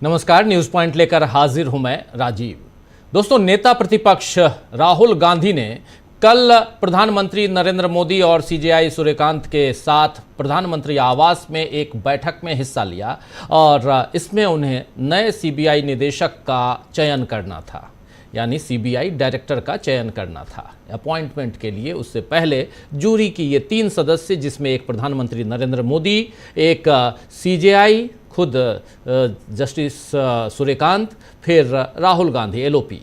नमस्कार, news point लेकर हाजिर हूं मैं राजीव। दोस्तों, नेता प्रतिपक्ष राहुल गांधी ने कल प्रधानमंत्री नरेंद्र मोदी और सीजेआई सूर्यकांत के साथ प्रधानमंत्री आवास में एक बैठक में हिस्सा लिया और इसमें उन्हें नए सीबीआई निदेशक का चयन करना था, यानी सीबीआई डायरेक्टर का चयन करना था। अपॉइंटमेंट के लिए उससे पहले जूरी की ये 3 सदस्य, जिसमें एक प्रधानमंत्री नरेंद्र मोदी, एक सीजेआई खुद जस्टिस सूर्यकांत, फिर राहुल गांधी एलओपी।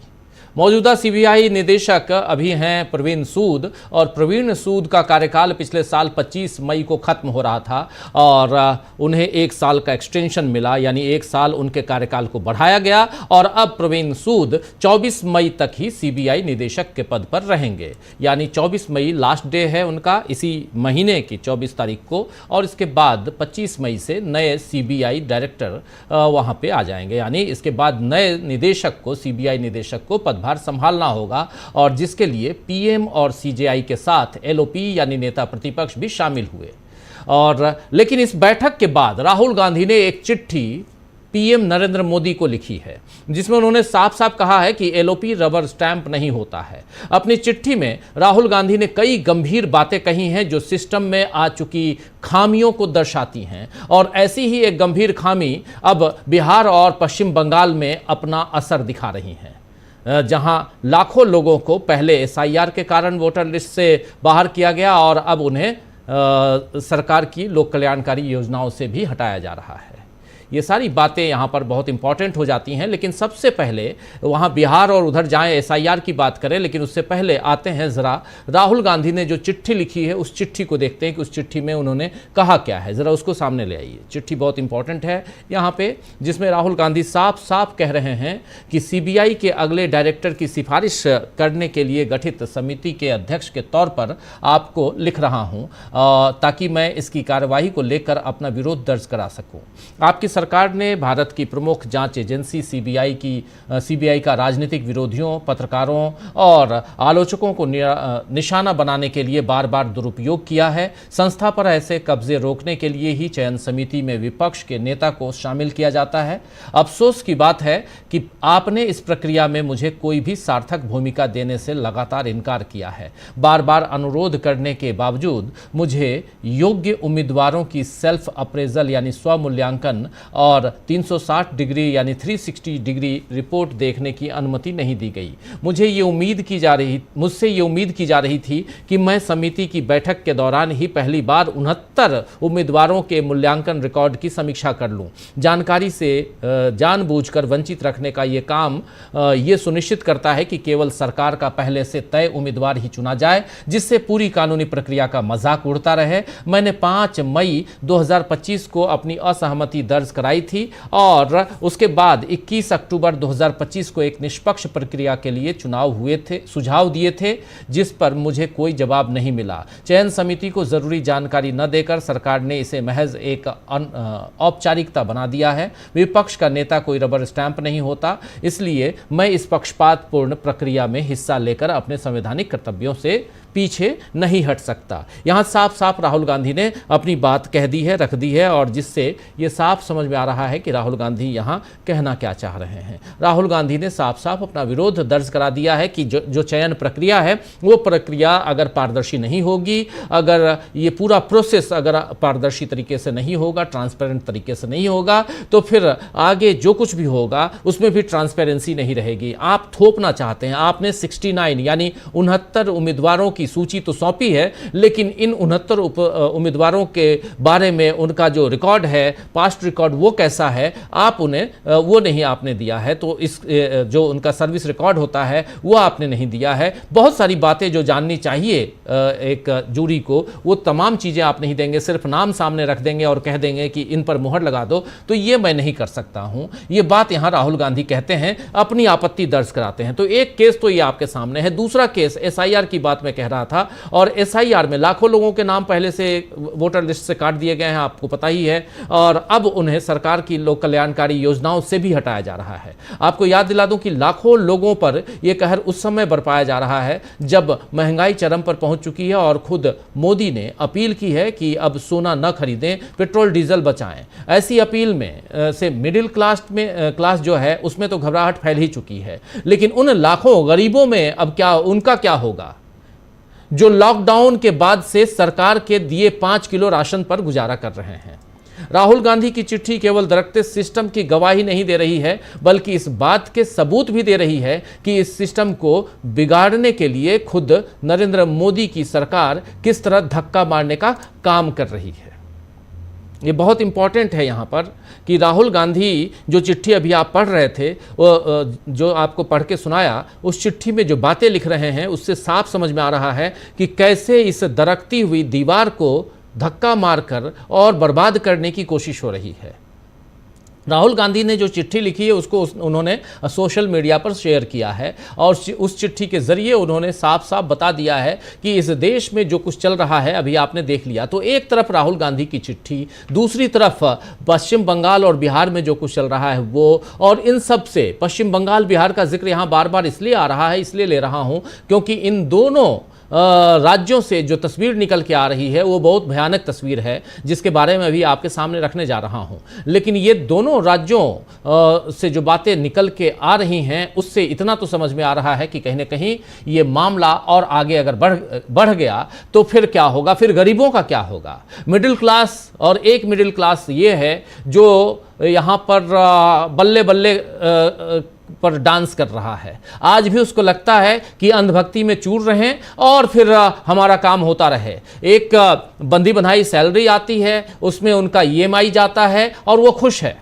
मौजूदा सीबीआई निदेशक अभी हैं प्रवीण सूद, और प्रवीण सूद का कार्यकाल पिछले साल 25 मई को खत्म हो रहा था और उन्हें 1 साल का एक्सटेंशन मिला, यानी 1 साल उनके कार्यकाल को बढ़ाया गया और अब प्रवीण सूद 24 मई तक ही सीबीआई निदेशक के पद पर रहेंगे। यानी 24 मई लास्ट डे है उनका, इसी महीने की 24 तारीख को, और इसके बाद 25 मई से नए सीबीआई डायरेक्टर वहां पे आ जाएंगे। यानी इसके बाद नए निदेशक को, सीबीआई निदेशक को पदभार संभालना होगा, और जिसके लिए पीएम और सीजेआई के साथ एलओपी यानी नेता प्रतिपक्ष भी शामिल हुए। और लेकिन इस बैठक के बाद राहुल गांधी ने एक चिट्ठी पीएम नरेंद्र मोदी को लिखी है, जिसमें उन्होंने साफ साफ कहा है कि एलओपी रबर स्टैंप नहीं होता है। अपनी चिट्ठी में राहुल गांधी ने कई गंभीर बातें कही हैं जो सिस्टम में आ चुकी खामियों को दर्शाती हैं, और ऐसी ही एक गंभीर खामी अब बिहार और पश्चिम बंगाल में अपना असर दिखा रही हैं, जहां लाखों लोगों को पहले एसआईआर के कारण वोटर लिस्ट से बाहर किया गया और अब उन्हें सरकार की लोक कल्याणकारी योजनाओं से भी हटाया जा रहा है। ये सारी बातें यहाँ पर बहुत इंपॉर्टेंट हो जाती हैं, लेकिन सबसे पहले वहाँ बिहार और उधर जाएं, एसआईआर की बात करें, लेकिन उससे पहले आते हैं ज़रा राहुल गांधी ने जो चिट्ठी लिखी है उस चिट्ठी को देखते हैं कि उस चिट्ठी में उन्होंने कहा क्या है। ज़रा उसको सामने ले आइए। चिट्ठी बहुत इंपॉर्टेंट है यहाँ पे, जिसमें राहुल गांधी साफ साफ कह रहे हैं कि सीबीआई के अगले डायरेक्टर की सिफारिश करने के लिए गठित समिति के अध्यक्ष के तौर पर आपको लिख रहा हूँ, ताकि मैं इसकी कार्यवाही को लेकर अपना विरोध दर्ज करा सकूँ। आपकी सरकार ने भारत की प्रमुख जांच एजेंसी सीबीआई का राजनीतिक विरोधियों, पत्रकारों और आलोचकों को निशाना बनाने के लिए बार बार दुरुपयोग किया है। संस्था पर ऐसे कब्जे रोकने के लिए ही चयन समिति में विपक्ष के नेता को शामिल किया जाता है। अफसोस की बात है कि आपने इस प्रक्रिया में मुझे कोई भी सार्थक भूमिका देने से लगातार इनकार किया है। बार बार अनुरोध करने के बावजूद मुझे योग्य उम्मीदवारों की सेल्फ अप्रेजल यानी स्वमूल्यांकन और 360 डिग्री यानी 360 डिग्री रिपोर्ट देखने की अनुमति नहीं दी गई। मुझसे ये उम्मीद की जा रही थी कि मैं समिति की बैठक के दौरान ही पहली बार 69 उम्मीदवारों के मूल्यांकन रिकॉर्ड की समीक्षा कर लूं। जानकारी से जानबूझकर वंचित रखने का ये काम ये सुनिश्चित करता है कि केवल सरकार का पहले से तय उम्मीदवार ही चुना जाए, जिससे पूरी कानूनी प्रक्रिया का मजाक उड़ता रहे। मैंने 5 मई 2025 को अपनी असहमति दर्ज कराई थी और उसके बाद 21 अक्टूबर 2025 को एक निष्पक्ष प्रक्रिया के लिए सुझाव दिए थे, जिस पर मुझे कोई जवाब नहीं मिला। चयन समिति को जरूरी जानकारी न देकर सरकार ने इसे महज एक औपचारिकता बना दिया है। विपक्ष का नेता कोई रबर स्टैंप नहीं होता, इसलिए मैं इस पक्षपातपूर्ण प्रक्रिया में हिस्सा लेकर अपने संवैधानिक कर्तव्यों से पीछे नहीं हट सकता। यहां साफ साफ राहुल गांधी ने अपनी बात कह दी है, रख दी है, और जिससे यह साफ समझ में आ रहा है कि राहुल गांधी यहां कहना क्या चाह रहे हैं। राहुल गांधी ने साफ साफ अपना विरोध दर्ज करा दिया है कि जो चयन प्रक्रिया है वो प्रक्रिया अगर पारदर्शी नहीं होगी, अगर ये पूरा प्रोसेस अगर पारदर्शी तरीके से नहीं होगा, ट्रांसपेरेंट तरीके से नहीं होगा, तो फिर आगे जो कुछ भी होगा उसमें भी ट्रांसपेरेंसी नहीं रहेगी। आप थोपना चाहते हैं, आपने 69 यानी 69 उम्मीदवारों की सूची तो सौंपी है, लेकिन इन 69 उम्मीदवारों के बारे में उनका जो रिकॉर्ड है, पास्ट रिकॉर्ड, वो कैसा है, आप उन्हें वो नहीं आपने दिया है। तो इस जो उनका सर्विस रिकॉर्ड होता है वो आपने नहीं दिया है। बहुत सारी बातें जो जाननी चाहिए एक जूरी को, वो तमाम चीजें आप नहीं देंगे, सिर्फ नाम सामने रख देंगे और कह देंगे कि इन पर मुहर लगा दो। तो ये मैं नहीं कर सकता हूं। ये बात यहां राहुल गांधी कहते हैं, अपनी आपत्ति दर्ज कराते हैं। तो एक केस तो ये आपके सामने है। दूसरा केस एसआईआर की बात मैं कह रहा रहा था, और एसआईआर में लाखों लोगों के नाम पहले से वोटर लिस्ट से काट दिए गए हैं, आपको पता ही है, और अब उन्हें सरकार की लोक कल्याणकारी योजनाओं से भी हटाया जा रहा है। आपको याद दिला दूं कि लाखों लोगों पर यह कहर उस समय बरपाया जा रहा है जब महंगाई चरम पर पहुंच चुकी है और खुद मोदी ने अपील की है कि अब सोना न खरीदें, पेट्रोल डीजल बचाएं। ऐसी अपील में से मिडिल क्लास जो है उसमें तो घबराहट फैल ही चुकी है, लेकिन उन लाखों गरीबों में अब क्या, उनका क्या होगा जो लॉकडाउन के बाद से सरकार के दिए 5 किलो राशन पर गुजारा कर रहे हैं। राहुल गांधी की चिट्ठी केवल दरकते सिस्टम की गवाही नहीं दे रही है, बल्कि इस बात के सबूत भी दे रही है कि इस सिस्टम को बिगाड़ने के लिए खुद नरेंद्र मोदी की सरकार किस तरह धक्का मारने का काम कर रही है। ये बहुत इंपॉर्टेंट है यहाँ पर कि राहुल गांधी जो चिट्ठी अभी आप पढ़ रहे थे, वो जो आपको पढ़ के सुनाया, उस चिट्ठी में जो बातें लिख रहे हैं उससे साफ समझ में आ रहा है कि कैसे इस दरकती हुई दीवार को धक्का मारकर और बर्बाद करने की कोशिश हो रही है। राहुल गांधी ने जो चिट्ठी लिखी है उसको उन्होंने सोशल मीडिया पर शेयर किया है, और उस चिट्ठी के जरिए उन्होंने साफ साफ बता दिया है कि इस देश में जो कुछ चल रहा है अभी आपने देख लिया। तो एक तरफ राहुल गांधी की चिट्ठी, दूसरी तरफ पश्चिम बंगाल और बिहार में जो कुछ चल रहा है वो, और इन सब से पश्चिम बंगाल बिहार का जिक्र यहाँ बार बार इसलिए आ रहा है, इसलिए ले रहा हूँ क्योंकि इन दोनों राज्यों से जो तस्वीर निकल के आ रही है वो बहुत भयानक तस्वीर है, जिसके बारे में अभी आपके सामने रखने जा रहा हूं। लेकिन ये दोनों राज्यों से जो बातें निकल के आ रही हैं उससे इतना तो समझ में आ रहा है कि कहीं ना कहीं ये मामला और आगे अगर बढ़ गया तो फिर क्या होगा, फिर गरीबों का क्या होगा। मिडिल क्लास, और एक मिडिल क्लास ये है जो यहाँ पर बल्ले बल्ले पर डांस कर रहा है। आज भी उसको लगता है कि अंधभक्ति में चूर रहे और फिर हमारा काम होता रहे। एक बंदी बंधाई सैलरी आती है, उसमें उनका ईएमआई जाता है और वो खुश है।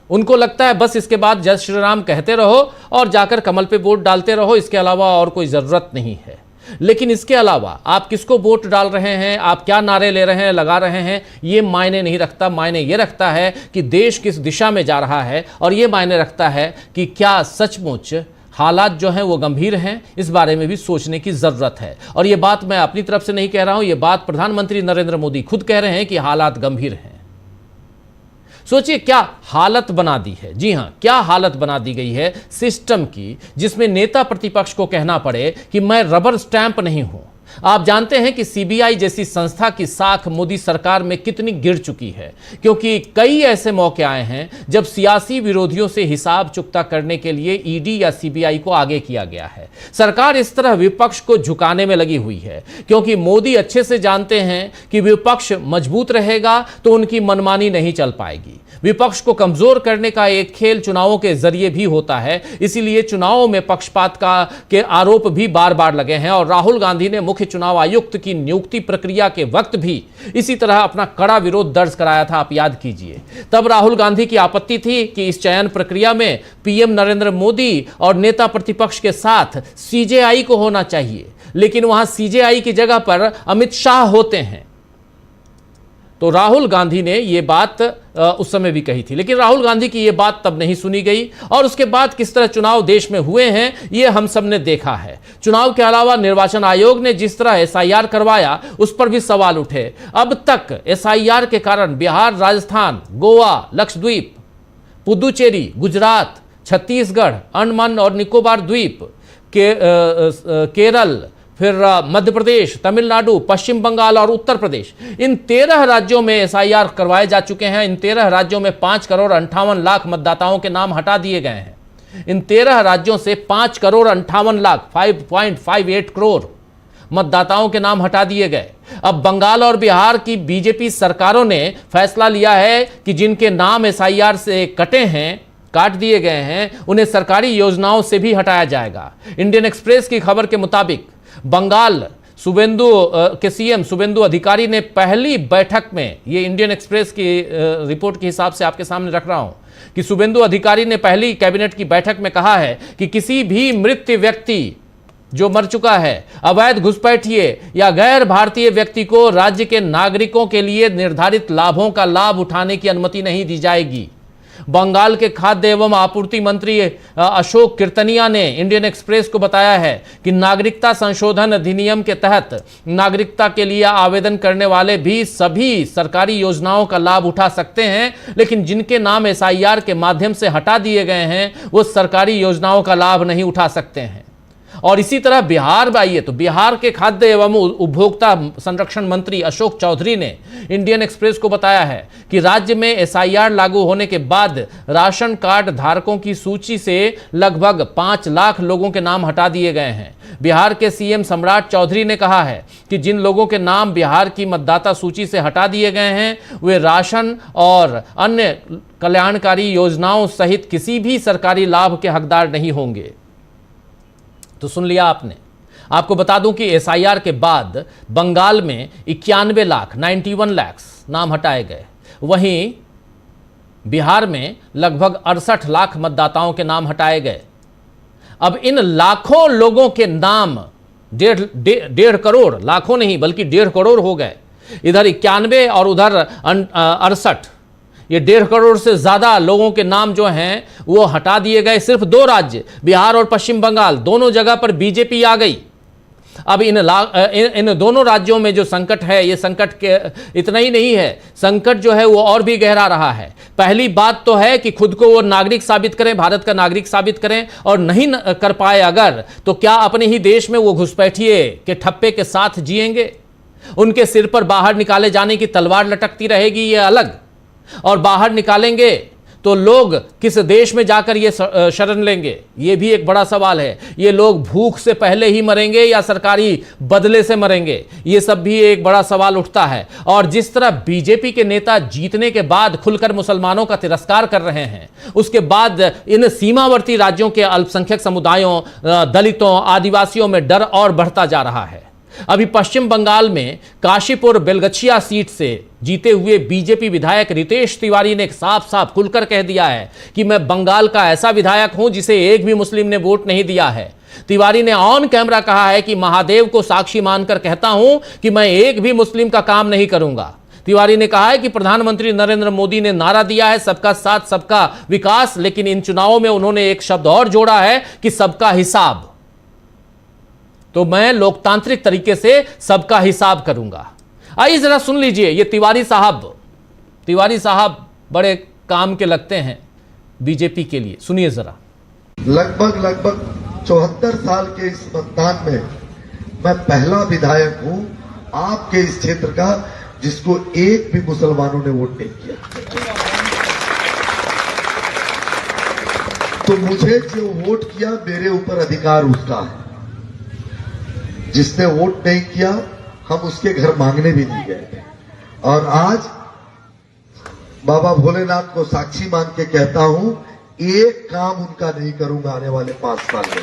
उनको लगता है बस इसके बाद जय श्री राम कहते रहो और जाकर कमल पे वोट डालते रहो, इसके अलावा और कोई ज़रूरत नहीं है। लेकिन इसके अलावा आप किसको वोट डाल रहे हैं, आप क्या नारे ले रहे हैं, लगा रहे हैं, ये मायने नहीं रखता। मायने ये रखता है कि देश किस दिशा में जा रहा है, और ये मायने रखता है कि क्या सचमुच हालात जो हैं वो गंभीर हैं। इस बारे में भी सोचने की ज़रूरत है। और ये बात मैं अपनी तरफ से नहीं कह रहा हूं, ये बात प्रधानमंत्री नरेंद्र मोदी खुद कह रहे हैं कि हालात गंभीर हैं। सोचिए क्या हालत बना दी है, जी हां, क्या हालत बना दी गई है सिस्टम की, जिसमें नेता प्रतिपक्ष को कहना पड़े कि मैं रबर स्टैंप नहीं हूं। आप जानते हैं कि सीबीआई जैसी संस्था की साख मोदी सरकार में कितनी गिर चुकी है, क्योंकि कई ऐसे मौके आए हैं जब सियासी विरोधियों से हिसाब चुकता करने के लिए ईडी या सीबीआई को आगे किया गया है। सरकार इस तरह विपक्ष को झुकाने में लगी हुई है, क्योंकि मोदी अच्छे से जानते हैं कि विपक्ष मजबूत रहेगा तो उनकी मनमानी नहीं चल पाएगी। विपक्ष को कमजोर करने का एक खेल चुनावों के जरिए भी होता है, इसीलिए चुनावों में पक्षपात के आरोप भी बार बार लगे हैं। और राहुल गांधी ने मुख्य चुनाव आयुक्त की नियुक्ति प्रक्रिया के वक्त भी इसी तरह अपना कड़ा विरोध दर्ज कराया था, आप याद कीजिए। तब राहुल गांधी की आपत्ति थी कि इस चयन प्रक्रिया में पीएम नरेंद्र मोदी और नेता प्रतिपक्ष के साथ सीजेआई को होना चाहिए, लेकिन वहां सीजेआई की जगह पर अमित शाह होते हैं। तो राहुल गांधी ने यह बात उस समय भी कही थी, लेकिन राहुल गांधी की यह बात तब नहीं सुनी गई। और उसके बाद किस तरह चुनाव देश में हुए हैं ये हम सब ने देखा है। चुनाव के अलावा निर्वाचन आयोग ने जिस तरह एसआईआर करवाया उस पर भी सवाल उठे। अब तक एसआईआर के कारण बिहार, राजस्थान, गोवा, लक्षद्वीप, पुदुचेरी, गुजरात, छत्तीसगढ़, अंडमान और निकोबार द्वीप, केरल, फिर मध्य प्रदेश, तमिलनाडु, पश्चिम बंगाल और उत्तर प्रदेश, इन 13 राज्यों में एसआईआर करवाए जा चुके हैं। इन 13 राज्यों में 5,58,00,000 मतदाताओं के नाम हटा दिए गए हैं। इन 13 राज्यों से 5,58,00,000 5.58 करोड़ मतदाताओं के नाम हटा दिए गए। अब बंगाल और बिहार की बीजेपी सरकारों ने फैसला लिया है कि जिनके नाम एसआईआर से काट दिए गए हैं, उन्हें सरकारी योजनाओं से भी हटाया जाएगा। इंडियन एक्सप्रेस की खबर के मुताबिक बंगाल के सीएम शुवेंदु अधिकारी ने पहली बैठक में, ये इंडियन एक्सप्रेस की रिपोर्ट के हिसाब से आपके सामने रख रहा हूं, कि शुवेंदु अधिकारी ने पहली कैबिनेट की बैठक में कहा है कि किसी भी मृत व्यक्ति जो मर चुका है, अवैध घुसपैठिए या गैर भारतीय व्यक्ति को राज्य के नागरिकों के लिए निर्धारित लाभों का लाभ उठाने की अनुमति नहीं दी जाएगी। बंगाल के खाद्य एवं आपूर्ति मंत्री अशोक कीर्तनिया ने इंडियन एक्सप्रेस को बताया है कि नागरिकता संशोधन अधिनियम के तहत नागरिकता के लिए आवेदन करने वाले भी सभी सरकारी योजनाओं का लाभ उठा सकते हैं, लेकिन जिनके नाम एसआईआर के माध्यम से हटा दिए गए हैं वो सरकारी योजनाओं का लाभ नहीं उठा सकते हैं। और इसी तरह बिहार आइए तो बिहार के खाद्य एवं उपभोक्ता संरक्षण मंत्री अशोक चौधरी ने इंडियन एक्सप्रेस को बताया है कि राज्य में एसआईआर लागू होने के बाद राशन कार्ड धारकों की सूची से लगभग 5 लाख लोगों के नाम हटा दिए गए हैं। बिहार के सीएम सम्राट चौधरी ने कहा है कि जिन लोगों के नाम बिहार की मतदाता सूची से हटा दिए गए हैं वे राशन और अन्य कल्याणकारी योजनाओं सहित किसी भी सरकारी लाभ के हकदार नहीं होंगे। तो सुन लिया आपने। आपको बता दूं कि एसआईआर के बाद बंगाल में 91 लाख 91 लाख नाम हटाए गए, वहीं बिहार में लगभग 68 लाख मतदाताओं के नाम हटाए गए। अब इन लाखों लोगों के नाम 1.5 करोड़, लाखों नहीं बल्कि 1.5 करोड़ हो गए। इधर 91 और उधर 68, ये 1.5 करोड़ से ज्यादा लोगों के नाम जो हैं वो हटा दिए गए। सिर्फ 2 राज्य बिहार और पश्चिम बंगाल, दोनों जगह पर बीजेपी आ गई। अब इन दोनों राज्यों में जो संकट है, ये संकट के इतना ही नहीं है, संकट जो है वो और भी गहरा रहा है। पहली बात तो है कि खुद को वो नागरिक साबित करें, भारत का नागरिक साबित करें, और नहीं कर पाए अगर, तो क्या अपने ही देश में वो घुसपैठिए के ठप्पे के साथ जिएंगे? उनके सिर पर बाहर निकाले जाने की तलवार लटकती रहेगी, ये अलग। और बाहर निकालेंगे तो लोग किस देश में जाकर ये शरण लेंगे, ये भी एक बड़ा सवाल है। ये लोग भूख से पहले ही मरेंगे या सरकारी बदले से मरेंगे, ये सब भी एक बड़ा सवाल उठता है। और जिस तरह बीजेपी के नेता जीतने के बाद खुलकर मुसलमानों का तिरस्कार कर रहे हैं, उसके बाद इन सीमावर्ती राज्यों के अल्पसंख्यक समुदायों, दलितों, आदिवासियों में डर और बढ़ता जा रहा है। अभी पश्चिम बंगाल में काशीपुर बेलगछिया सीट से जीते हुए बीजेपी विधायक रितेश तिवारी ने साफ साफ खुलकर कह दिया है कि मैं बंगाल का ऐसा विधायक हूं जिसे एक भी मुस्लिम ने वोट नहीं दिया है। तिवारी ने ऑन कैमरा कहा है कि महादेव को साक्षी मानकर कहता हूं कि मैं एक भी मुस्लिम का काम नहीं करूंगा। तिवारी ने कहा है कि प्रधानमंत्री नरेंद्र मोदी ने नारा दिया है सबका साथ सबका विकास, लेकिन इन चुनावों में उन्होंने एक शब्द और जोड़ा है कि सबका हिसाब। तो मैं लोकतांत्रिक तरीके से सबका हिसाब करूंगा। आइए जरा सुन लीजिए, ये तिवारी साहब बड़े काम के लगते हैं बीजेपी के लिए, सुनिए जरा। लगभग 74 साल के इस मतदान में मैं पहला विधायक हूं आपके इस क्षेत्र का जिसको एक भी मुसलमानों ने वोट नहीं किया। तो मुझे जो वोट किया मेरे ऊपर अधिकार उसका है, जिसने वोट नहीं किया हम उसके घर मांगने भी नहीं गए। और आज बाबा भोलेनाथ को साक्षी मान के कहता हूं एक काम उनका नहीं करूंगा आने वाले 5 साल में।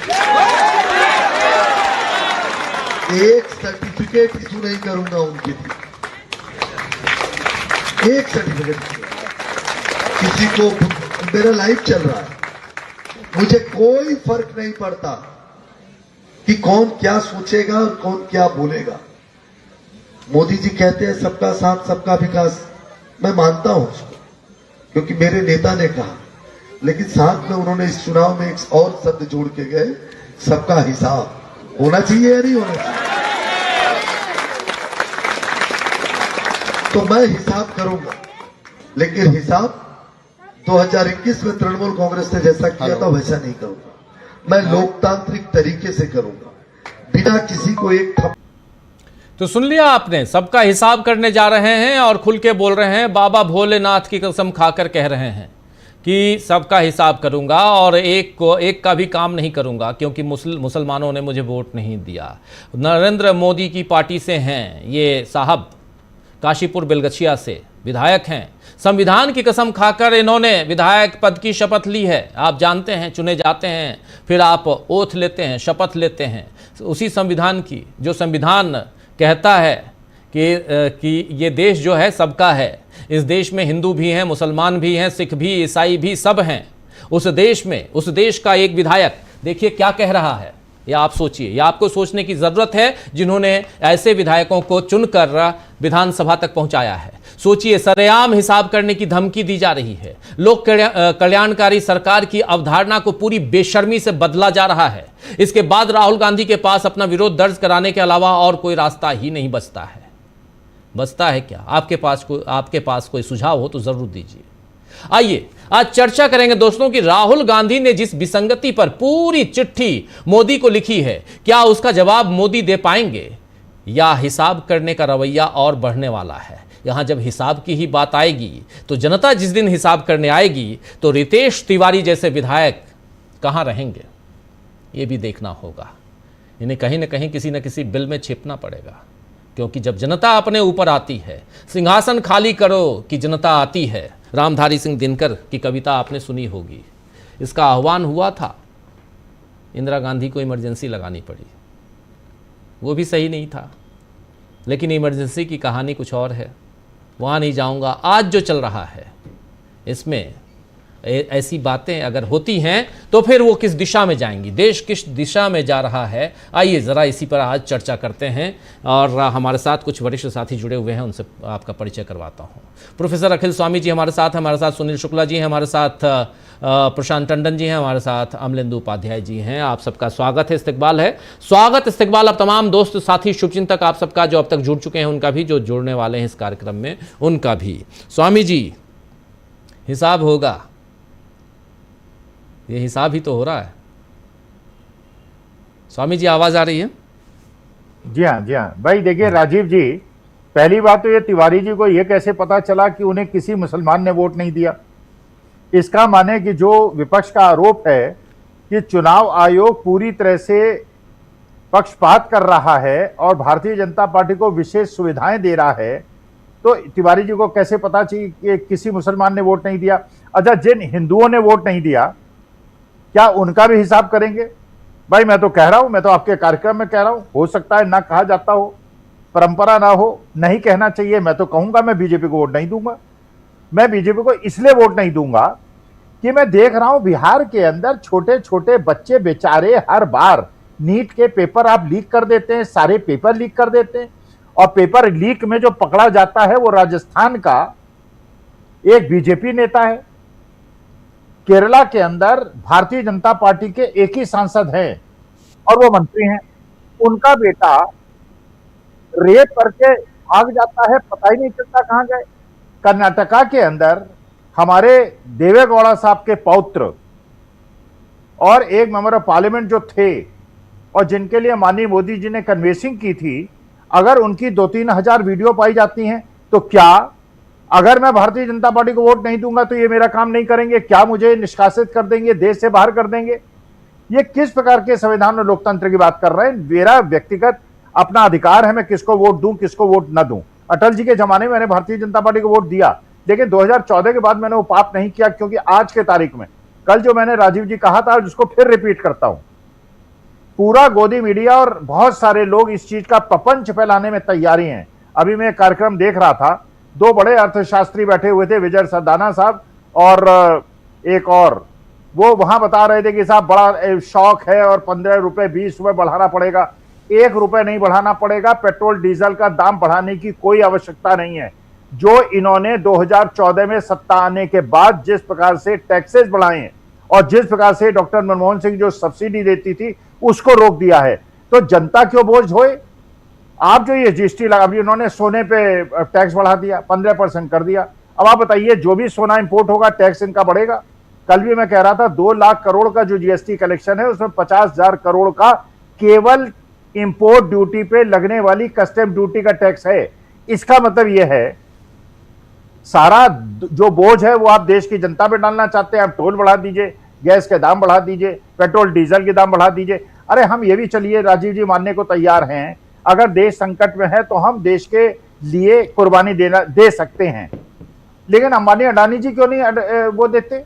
एक सर्टिफिकेट इशू नहीं करूंगा उनके लिए, एक सर्टिफिकेट। किसी को, मेरा लाइफ चल रहा है, मुझे कोई फर्क नहीं पड़ता कि कौन क्या सोचेगा और कौन क्या बोलेगा। मोदी जी कहते हैं सबका साथ सबका विकास, मैं मानता हूं उसको क्योंकि मेरे नेता ने कहा, लेकिन साथ में उन्होंने इस चुनाव में एक और शब्द जोड़ के गए, सबका हिसाब होना चाहिए या नहीं होना चाहिए। तो मैं हिसाब करूंगा, लेकिन हिसाब 2021 में तृणमूल कांग्रेस ने जैसा किया था वैसा नहीं करूंगा। मैं लोकतांत्रिक तरीके से करूंगा, बिना किसी को एक तो सुन लिया आपने, सबका हिसाब करने जा रहे हैं और खुल के बोल रहे हैं, बाबा भोलेनाथ की कसम खाकर कह रहे हैं कि सबका हिसाब करूंगा और एक का भी काम नहीं करूंगा क्योंकि मुसलमानों ने मुझे वोट नहीं दिया। नरेंद्र मोदी की पार्टी से हैं ये साहब, काशीपुर बेलगछिया से विधायक हैं। संविधान की कसम खाकर इन्होंने विधायक पद की शपथ ली है। आप जानते हैं चुने जाते हैं, फिर आप ओथ लेते हैं, शपथ लेते हैं उसी संविधान की, जो संविधान कहता है कि ये देश जो है सबका है। इस देश में हिंदू भी हैं, मुसलमान भी हैं, सिख भी, ईसाई भी, सब हैं। उस देश में, उस देश का एक विधायक देखिए क्या कह रहा है, या आप सोचिए, या आपको सोचने की ज़रूरत है जिन्होंने ऐसे विधायकों को चुनकर विधानसभा तक पहुंचाया है। सोचिए, सरेआम हिसाब करने की धमकी दी जा रही है। लोक कल्याणकारी सरकार की अवधारणा को पूरी बेशर्मी से बदला जा रहा है। इसके बाद राहुल गांधी के पास अपना विरोध दर्ज कराने के अलावा और कोई रास्ता ही नहीं बचता है। बचता है क्या? आपके पास कोई सुझाव हो तो जरूर दीजिए। आइए आज चर्चा करेंगे दोस्तों कि राहुल गांधी ने जिस विसंगति पर पूरी चिट्ठी मोदी को लिखी है, क्या उसका जवाब मोदी दे पाएंगे या हिसाब करने का रवैया और बढ़ने वाला है? यहां जब हिसाब की ही बात आएगी तो जनता जिस दिन हिसाब करने आएगी तो रितेश तिवारी जैसे विधायक कहां रहेंगे, यह भी देखना होगा। इन्हें कहीं ना कहीं किसी न किसी बिल में छिपना पड़ेगा, क्योंकि जब जनता अपने ऊपर आती है, सिंहासन खाली करो कि जनता आती है। रामधारी सिंह दिनकर की कविता आपने सुनी होगी। इसका आह्वान हुआ था, इंदिरा गांधी को इमरजेंसी लगानी पड़ी, वो भी सही नहीं था। लेकिन इमरजेंसी की कहानी कुछ और है, वहाँ नहीं जाऊँगा। आज जो चल रहा है इसमें ऐसी बातें अगर होती हैं तो फिर वो किस दिशा में जाएंगी, देश किस दिशा में जा रहा है, आइए ज़रा इसी पर आज चर्चा करते हैं। और हमारे साथ कुछ वरिष्ठ साथी जुड़े हुए हैं, उनसे आपका परिचय करवाता हूं। प्रोफेसर अखिल स्वामी जी हमारे साथ सुनील शुक्ला जी हैं हमारे साथ, प्रशांत टंडन जी हैं हमारे साथ, अमलेंदु उपाध्याय जी हैं। आप सबका स्वागत है, इस्तकबाल है। स्वागत इस्तकबाल अब तमाम दोस्त साथी शुभचिंतक आप सबका जो अब तक जुड़ चुके हैं उनका भी, जो जुड़ने वाले हैं इस कार्यक्रम में उनका भी। स्वामी जी, हिसाब होगा, ये हिसाब ही तो हो रहा है। स्वामी जी आवाज आ रही है? जी हाँ भाई। देखिए राजीव जी, पहली बात तो ये तिवारी जी को ये कैसे पता चला कि उन्हें किसी मुसलमान ने वोट नहीं दिया? इसका माने कि जो विपक्ष का आरोप है कि चुनाव आयोग पूरी तरह से पक्षपात कर रहा है और भारतीय जनता पार्टी को विशेष सुविधाएं दे रहा है, तो तिवारी जी को कैसे पता चाहिए कि किसी मुसलमान ने वोट नहीं दिया? अच्छा, जिन हिंदुओं ने वोट नहीं दिया क्या उनका भी हिसाब करेंगे? भाई मैं तो कह रहा हूं, मैं तो आपके कार्यक्रम में कह रहा हूं, हो सकता है ना कहा जाता हो, परंपरा ना हो, नहीं कहना चाहिए। मैं तो कहूंगा मैं बीजेपी को वोट नहीं दूंगा। मैं बीजेपी को इसलिए वोट नहीं दूंगा कि मैं देख रहा हूं बिहार के अंदर छोटे छोटे बच्चे बेचारे हर बार नीट के पेपर आप लीक कर देते हैं, सारे पेपर लीक कर देते हैं, और पेपर लीक में जो पकड़ा जाता है वो राजस्थान का एक बीजेपी नेता है। केरला के अंदर भारतीय जनता पार्टी के एक ही सांसद हैं और वो मंत्री हैं। उनका बेटा रेप करके भाग जाता है, पता ही नहीं चलता कहां गए। कर्नाटका के अंदर हमारे देवेगौड़ा साहब के पौत्र और एक मेंबर ऑफ पार्लियामेंट जो थे और जिनके लिए माननीय मोदी जी ने कन्वेंसिंग की थी, अगर उनकी 2-3 हजार वीडियो पाई जाती हैं तो क्या अगर मैं भारतीय जनता पार्टी को वोट नहीं दूंगा तो ये मेरा काम नहीं करेंगे? क्या मुझे निष्कासित कर देंगे, देश से बाहर कर देंगे? ये किस प्रकार के संविधान और लोकतंत्र की बात कर रहे हैं? मेरा व्यक्तिगत अपना अधिकार है, मैं किसको वोट दूं किसको वोट न दूं। अटल जी के जमाने में मैंने भारतीय जनता पार्टी को वोट दिया, लेकिन 2014 के बाद मैंने वो पाप नहीं किया, क्योंकि आज के तारीख में कल जो मैंने राजीव जी कहा था उसको फिर रिपीट करता हूं। पूरा गोदी मीडिया और बहुत सारे लोग इस चीज का प्रपंच फैलाने में तैयारी हैं। अभी मैं कार्यक्रम देख रहा था, दो बड़े अर्थशास्त्री बैठे हुए थे, विजय सरदाना साहब और एक और, वो वहां बता रहे थे कि साहब बड़ा शौक है और 15 रुपए 20 रुपए बढ़ाना पड़ेगा। 1 रुपए नहीं बढ़ाना पड़ेगा, पेट्रोल डीजल का दाम बढ़ाने की कोई आवश्यकता नहीं है। जो इन्होंने 2014 में सत्ता आने के बाद जिस प्रकार से टैक्सेस बढ़ाए हैं और जिस प्रकार से डॉक्टर मनमोहन सिंह जो सब्सिडी देती थी उसको रोक दिया है, तो जनता क्यों बोझ होए? आप जो ये जीएसटी लगा, अभी उन्होंने सोने पे टैक्स बढ़ा दिया, 15% कर दिया। अब आप बताइए, जो भी सोना इंपोर्ट होगा टैक्स इनका बढ़ेगा। कल भी मैं कह रहा था 2 लाख करोड़ का जो जीएसटी कलेक्शन है उसमें 50,000 करोड़ का केवल इंपोर्ट ड्यूटी पे लगने वाली कस्टम ड्यूटी का टैक्स है। इसका मतलब यह है सारा जो बोझ है वो आप देश की जनता पे डालना चाहते हैं। आप टोल बढ़ा दीजिए, गैस के दाम बढ़ा दीजिए, पेट्रोल डीजल के दाम बढ़ा दीजिए। अरे हम ये भी चलिए राजीव जी मानने को तैयार हैं, अगर देश संकट में है तो हम देश के लिए कुर्बानी दे सकते हैं, लेकिन अंबानी अडानी जी क्यों नहीं वो देते?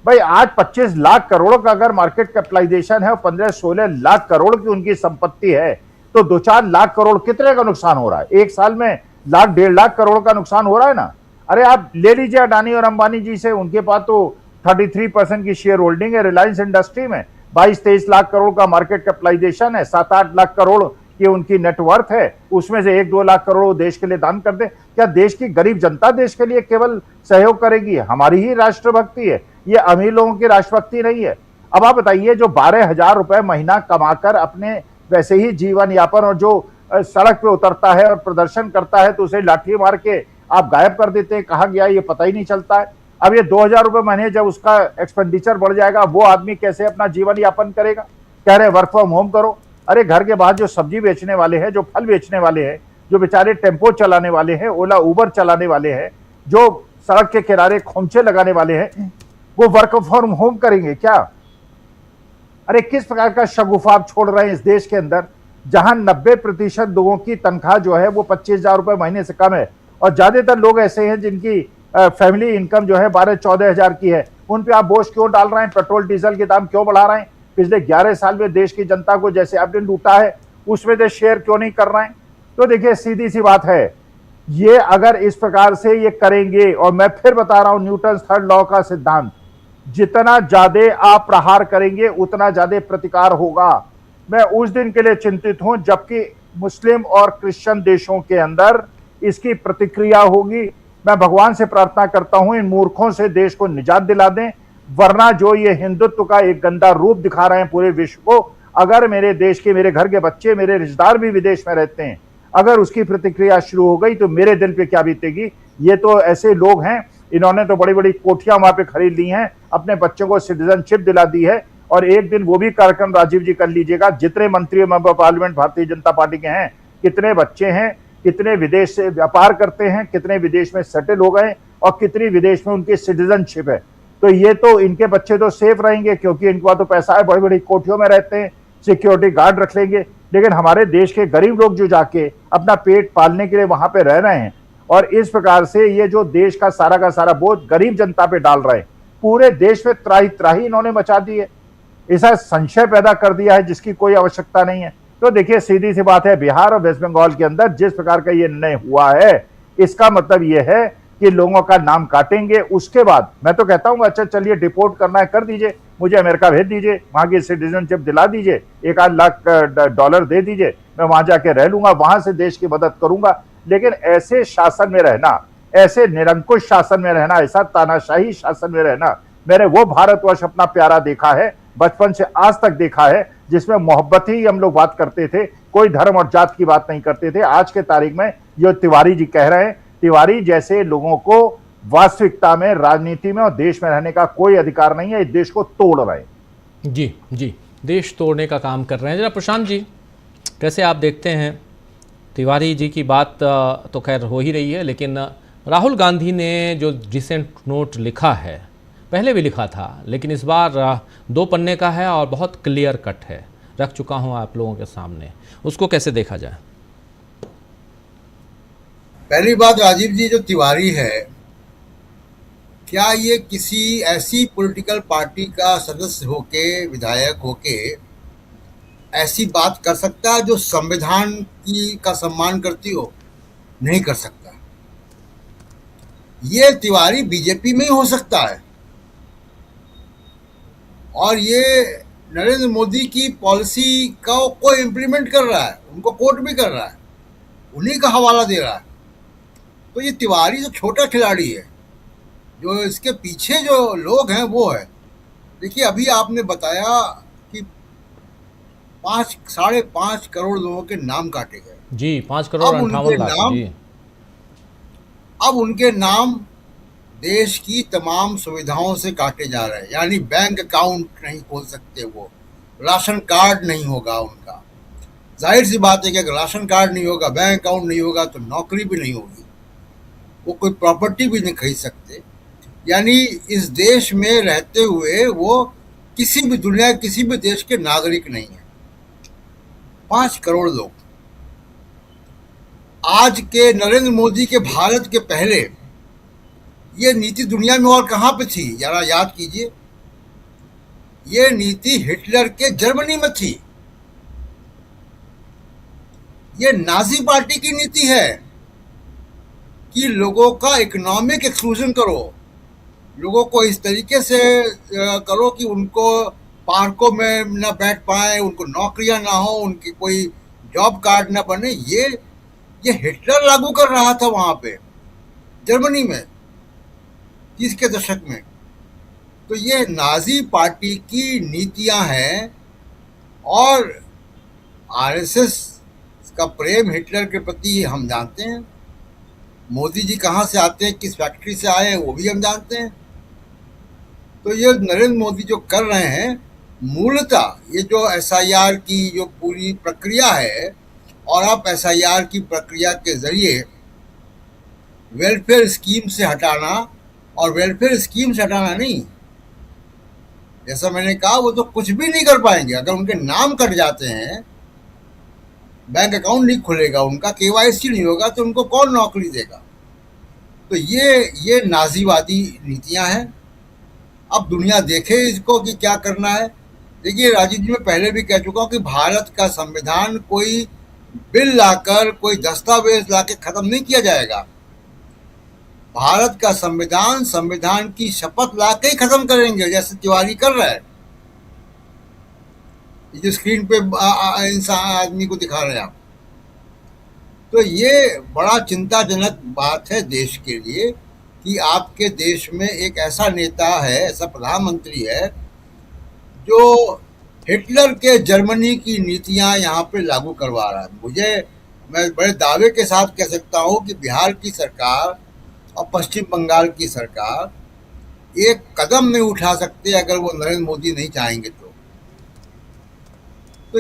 भाई आज 25 लाख करोड़ का अगर मार्केट कैपिटलाइजेशन है और 15-16 लाख करोड़ की उनकी संपत्ति है, तो 2-4 लाख करोड़ कितने का नुकसान हो रहा है? एक साल में 1-1.5 लाख करोड़ का नुकसान हो रहा है ना। अरे आप ले लीजिए अडानी और अंबानी जी से, उनके पास तो 33% की शेयर होल्डिंग है रिलायंस इंडस्ट्री में, 22-23 लाख करोड़ का मार्केट कैपिटलाइजेशन है, 7-8 लाख करोड़ कि उनकी नेटवर्थ है उसमें से 1-2 लाख करोड़ देश के लिए दान कर दे। क्या देश की गरीब जनता देश के लिए केवल सहयोग करेगी? हमारी ही राष्ट्रभक्ति है, ये अमीर लोगों की राष्ट्रभक्ति नहीं है। अब आप बताइए, जो 12,000 रुपए महीना कमाकर अपने वैसे ही जीवन यापन, और जो सड़क पे उतरता है और प्रदर्शन करता है तो उसे लाठी मार के आप गायब कर देते हैं, कहा गया ये पता ही नहीं चलता है। अब ये 2,000 रुपए महीने जब उसका एक्सपेंडिचर बढ़ जाएगा, वो आदमी कैसे अपना जीवन यापन करेगा? कह रहे वर्क फ्रॉम होम करो। अरे घर के बाहर जो सब्जी बेचने वाले हैं, जो फल बेचने वाले हैं, जो बेचारे टेम्पो चलाने वाले हैं, ओला उबर चलाने वाले हैं, जो सड़क के किनारे खोमचे लगाने वाले हैं, वो वर्क फ्रॉम होम करेंगे क्या? अरे किस प्रकार का शगुफा आप छोड़ रहे हैं इस देश के अंदर, जहां 90% लोगों की तनख्वाह जो है वो 25,000 रुपए महीने से कम है, और ज्यादातर लोग ऐसे हैं जिनकी फैमिली इनकम जो है 12-14 हजार की है। उन पे आप बोझ क्यों डाल रहे हैं? पेट्रोल डीजल के दाम क्यों बढ़ा रहे हैं? पिछले 11 साल में देश की जनता को जैसे आपने लूटा है उसमें से शेयर क्यों नहीं कर रहे हैं? तो देखिए, सीधी सी बात है, ये अगर इस प्रकार से ये करेंगे, और मैं फिर बता रहा हूं न्यूटन थर्ड लॉ का सिद्धांत, जितना ज्यादा आप प्रहार करेंगे उतना ज्यादा प्रतिकार होगा। मैं उस दिन के लिए चिंतित हूं जबकि मुस्लिम और क्रिश्चियन देशों के अंदर इसकी प्रतिक्रिया होगी। मैं भगवान से प्रार्थना करता हूं इन मूर्खों से देश को निजात दिला दें, वरना जो ये हिंदुत्व का एक गंदा रूप दिखा रहे हैं पूरे विश्व को, अगर मेरे देश के, मेरे घर के बच्चे, मेरे रिश्तेदार भी विदेश में रहते हैं, अगर उसकी प्रतिक्रिया शुरू हो गई तो मेरे दिल पे क्या बीतेगी। ये तो ऐसे लोग हैं, इन्होंने तो बड़ी बड़ी कोठियां वहां पे खरीद ली हैं, अपने बच्चों को सिटीजनशिप दिला दी है, और एक दिन वो भी कार्यक्रम राजीव जी कर लीजिएगा, जितने मंत्री member parliament Bharatiya Janata party के हैं, कितने बच्चे हैं, कितने विदेश से व्यापार करते हैं, कितने विदेश में सेटल हो गए, और कितनी विदेश में उनकी सिटीजनशिप है। तो ये तो इनके बच्चे तो सेफ रहेंगे क्योंकि इनके पास तो पैसा है, बड़ी बड़ी कोठियों में रहते हैं, सिक्योरिटी गार्ड रख लेंगे। लेकिन हमारे देश के गरीब लोग जो जाके अपना पेट पालने के लिए वहां पे रह रहे हैं, और इस प्रकार से ये जो देश का सारा बोझ गरीब जनता पे डाल रहे हैं, पूरे देश में त्राही त्राही इन्होंने मचा दी है, ऐसा संशय पैदा कर दिया है जिसकी कोई आवश्यकता नहीं है। तो देखिए, सीधी सी बात है, बिहार और वेस्ट बंगाल के अंदर जिस प्रकार का ये निर्णय हुआ है, इसका मतलब ये है कि लोगों का नाम काटेंगे। उसके बाद मैं तो कहता हूं, अच्छा चलिए डिपोर्ट करना है कर दीजिए, मुझे अमेरिका भेज दीजिए, वहां की सिटीजनशिप दिला दीजिए, 1-8 लाख डॉलर दे दीजिए, मैं वहां जाके रह लूंगा, वहां से देश की मदद करूंगा। लेकिन ऐसे शासन में रहना, ऐसे निरंकुश शासन में रहना, ऐसा तानाशाही शासन में रहना, मैंने वो भारतवर्ष अपना प्यारा देखा है, बचपन से आज तक देखा है, जिसमें मोहब्बत ही हम लोग बात करते थे, कोई धर्म और जात की बात नहीं करते थे। आज के तारीख में जो तिवारी जी कह रहे हैं, तिवारी जैसे लोगों को वास्तविकता में, राजनीति में और देश में रहने का कोई अधिकार नहीं है, इस देश को तोड़ रहे हैं। जी, देश तोड़ने का काम कर रहे हैं। जरा प्रशांत जी, कैसे आप देखते हैं? तिवारी जी की बात तो खैर हो ही रही है, लेकिन राहुल गांधी ने जो रिसेंट नोट लिखा है, पहले भी लिखा था, लेकिन इस बार 2 पन्ने का है और बहुत क्लियर कट है, रख चुका हूं आप लोगों के सामने, उसको कैसे देखा जाए? पहली बात, राजीव जी जो तिवारी है, क्या ये किसी ऐसी पॉलिटिकल पार्टी का सदस्य होके, विधायक होके ऐसी बात कर सकता है जो संविधान का सम्मान करती हो? नहीं कर सकता। ये तिवारी बीजेपी में ही हो सकता है, और ये नरेंद्र मोदी की पॉलिसी को इम्प्लीमेंट कर रहा है, उनको कोट भी कर रहा है, उन्हीं का हवाला दे रहा है। तो ये तिवारी जो छोटा खिलाड़ी है, जो इसके पीछे जो लोग हैं वो है। देखिए, अभी आपने बताया कि 5-5.5 करोड़ लोगों के नाम काटे गए। जी, 5 करोड़ 58 लाख जी। अब उनके नाम देश की तमाम सुविधाओं से काटे जा रहे हैं, यानी बैंक अकाउंट नहीं खोल सकते, वो राशन कार्ड नहीं होगा उनका। जाहिर सी बात है कि अगर राशन कार्ड नहीं होगा, बैंक अकाउंट नहीं होगा, तो नौकरी भी नहीं होगी, वो कोई प्रॉपर्टी भी नहीं खरीद सकते। यानी इस देश में रहते हुए वो किसी भी दुनिया, किसी भी देश के नागरिक नहीं है। 5 करोड़ लोग। आज के नरेंद्र मोदी के भारत के पहले ये नीति दुनिया में और कहां पे थी? जरा याद कीजिए। ये नीति हिटलर के जर्मनी में थी। ये नाजी पार्टी की नीति है कि लोगों का इकोनॉमिक एक्सक्लूजन करो, लोगों को इस तरीके से करो कि उनको पार्कों में ना बैठ पाए, उनको नौकरियां ना हो, उनकी कोई जॉब कार्ड न बने, ये हिटलर लागू कर रहा था वहां पे जर्मनी में 30 के दशक में। तो ये नाजी पार्टी की नीतियां हैं और आरएसएस का प्रेम हिटलर के प्रति हम जानते हैं। मोदी जी कहाँ से आते हैं, किस फैक्ट्री से आए हैं, वो भी हम जानते हैं। तो ये नरेंद्र मोदी जो कर रहे हैं, मूलतः ये जो एसआईआर की जो पूरी प्रक्रिया है, और आप एसआईआर की प्रक्रिया के जरिए वेलफेयर स्कीम से हटाना, और वेलफेयर स्कीम से हटाना नहीं, जैसा मैंने कहा, वो तो कुछ भी नहीं कर पाएंगे। अगर उनके नाम कट जाते हैं, बैंक अकाउंट नहीं खुलेगा, उनका केवाईसी नहीं होगा, तो उनको कौन नौकरी देगा। तो ये नाजीवादी नीतियां हैं। अब दुनिया देखे इसको कि क्या करना है। देखिए राजीव जी, मैं पहले भी कह चुका हूं कि भारत का संविधान कोई बिल लाकर, कोई दस्तावेज लाकर खत्म नहीं किया जाएगा। भारत का संविधान की शपथ लाके ही खत्म करेंगे, जैसे तिवारी कर रहा है। ये जो स्क्रीन पे इंसान आदमी को दिखा रहे हैं आप, तो ये बड़ा चिंताजनक बात है देश के लिए कि आपके देश में एक ऐसा नेता है, ऐसा प्रधानमंत्री है जो हिटलर के जर्मनी की नीतियां यहाँ पे लागू करवा रहा है। मैं बड़े दावे के साथ कह सकता हूँ कि बिहार की सरकार और पश्चिम बंगाल की सरकार एक कदम नहीं उठा सकते अगर वो नरेंद्र मोदी नहीं चाहेंगे तो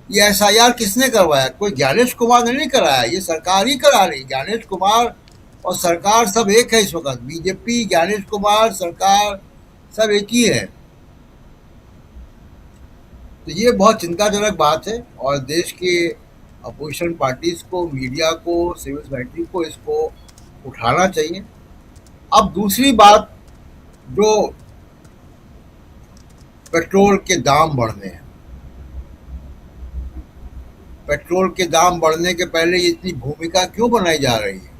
ये एसआईआर किसने करवाया? कोई ज्ञानेश कुमार ने नहीं कराया, ये सरकार ही करा रही। ज्ञानेश कुमार और सरकार सब एक है इस वक्त। बीजेपी, ज्ञानेश कुमार, सरकार सब एक ही है। तो ये बहुत चिंताजनक बात है और देश के अपोजिशन पार्टीज को, मीडिया को, सिविल सोसाइटी को इसको उठाना चाहिए। अब दूसरी बात, जो पेट्रोल के दाम बढ़ने हैं, पेट्रोल के दाम बढ़ने के पहले इतनी भूमिका क्यों बनाई जा रही है?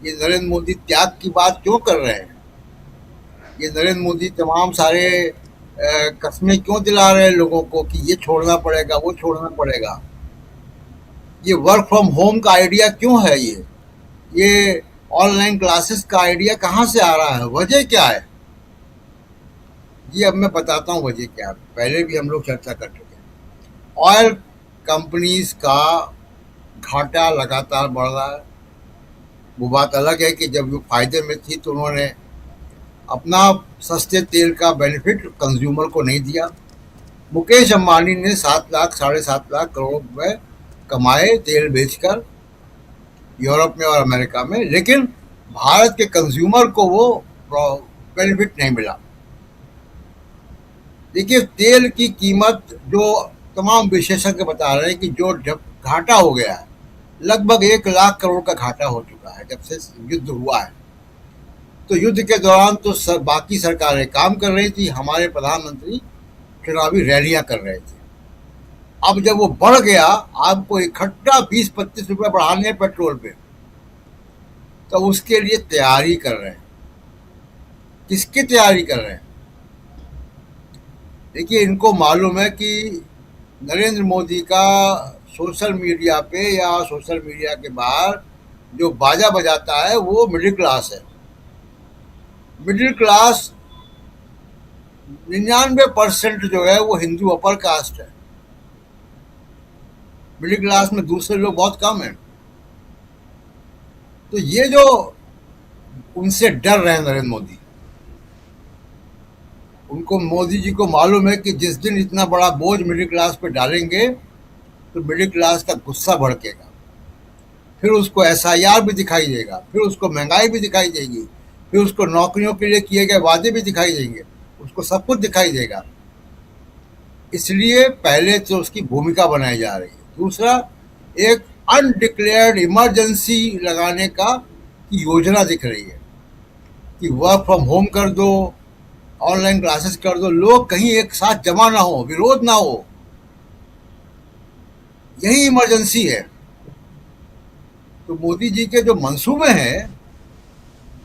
ये नरेंद्र मोदी त्याग की बात क्यों कर रहे हैं? ये नरेंद्र मोदी तमाम सारे कस्में क्यों दिला रहे हैं लोगों को कि ये छोड़ना पड़ेगा, वो छोड़ना पड़ेगा? ये वर्क फ्रॉम होम का आइडिया क्यों है? ये ऑनलाइन क्लासेस का आइडिया कहाँ से आ रहा है? वजह क्या है? ये अब मैं बताता हूँ वजह क्या है। पहले भी हम लोग चर्चा कर चुके हैं। ऑयल कंपनीज का घाटा लगातार बढ़ रहा है। वो बात अलग है कि जब वो फायदे में थी तो उन्होंने अपना सस्ते तेल का बेनिफिट कंज्यूमर को नहीं दिया। मुकेश अंबानी ने 7 लाख, 7.5 लाख करोड़ रुपए कमाए तेल बेचकर यूरोप में और अमेरिका में, लेकिन भारत के कंज्यूमर को वो बेनिफिट नहीं मिला। देखिए, तेल की कीमत, जो तमाम विशेषज्ञ बता रहे हैं कि जो जब घाटा हो गया है, लगभग 1 लाख करोड़ का घाटा हो चुका है जब से युद्ध हुआ है। तो युद्ध के दौरान तो बाकी सरकारें काम कर रही थी, हमारे प्रधानमंत्री चुनावी रैलियां कर रहे थे। अब जब वो बढ़ गया, आपको इकट्ठा 20-25 रुपए बढ़ाने पेट्रोल पे, तो उसके लिए तैयारी कर रहे हैं। किसकी तैयारी कर रहे हैं? देखिए, इनको मालूम है कि नरेंद्र मोदी का सोशल मीडिया पे या सोशल मीडिया के बाहर जो बाजा बजाता है वो मिडिल क्लास है। मिडिल क्लास 99% जो है वो हिंदू अपर कास्ट है। मिडिल क्लास में दूसरे लोग बहुत कम हैं। तो ये जो उनसे डर रहे हैं नरेंद्र मोदी, उनको, मोदी जी को मालूम है कि जिस दिन इतना बड़ा बोझ मिडिल क्लास पे डालेंगे तो मिडिल क्लास का गुस्सा भड़केगा, फिर उसको एसआईआर भी दिखाई देगा, फिर उसको महंगाई भी दिखाई देगी, फिर उसको नौकरियों के लिए किए गए वादे भी दिखाई देंगे, उसको सब कुछ दिखाई देगा। इसलिए पहले तो उसकी भूमिका बनाई जा रही है। दूसरा, एक अनडिक्लेयर्ड इमरजेंसी लगाने का की योजना दिख रही है कि वर्क फ्रॉम होम कर दो, ऑनलाइन क्लासेस कर दो, लोग कहीं एक साथ जमा ना हो, विरोध ना हो। यही इमरजेंसी है। तो मोदी जी के जो मंसूबे हैं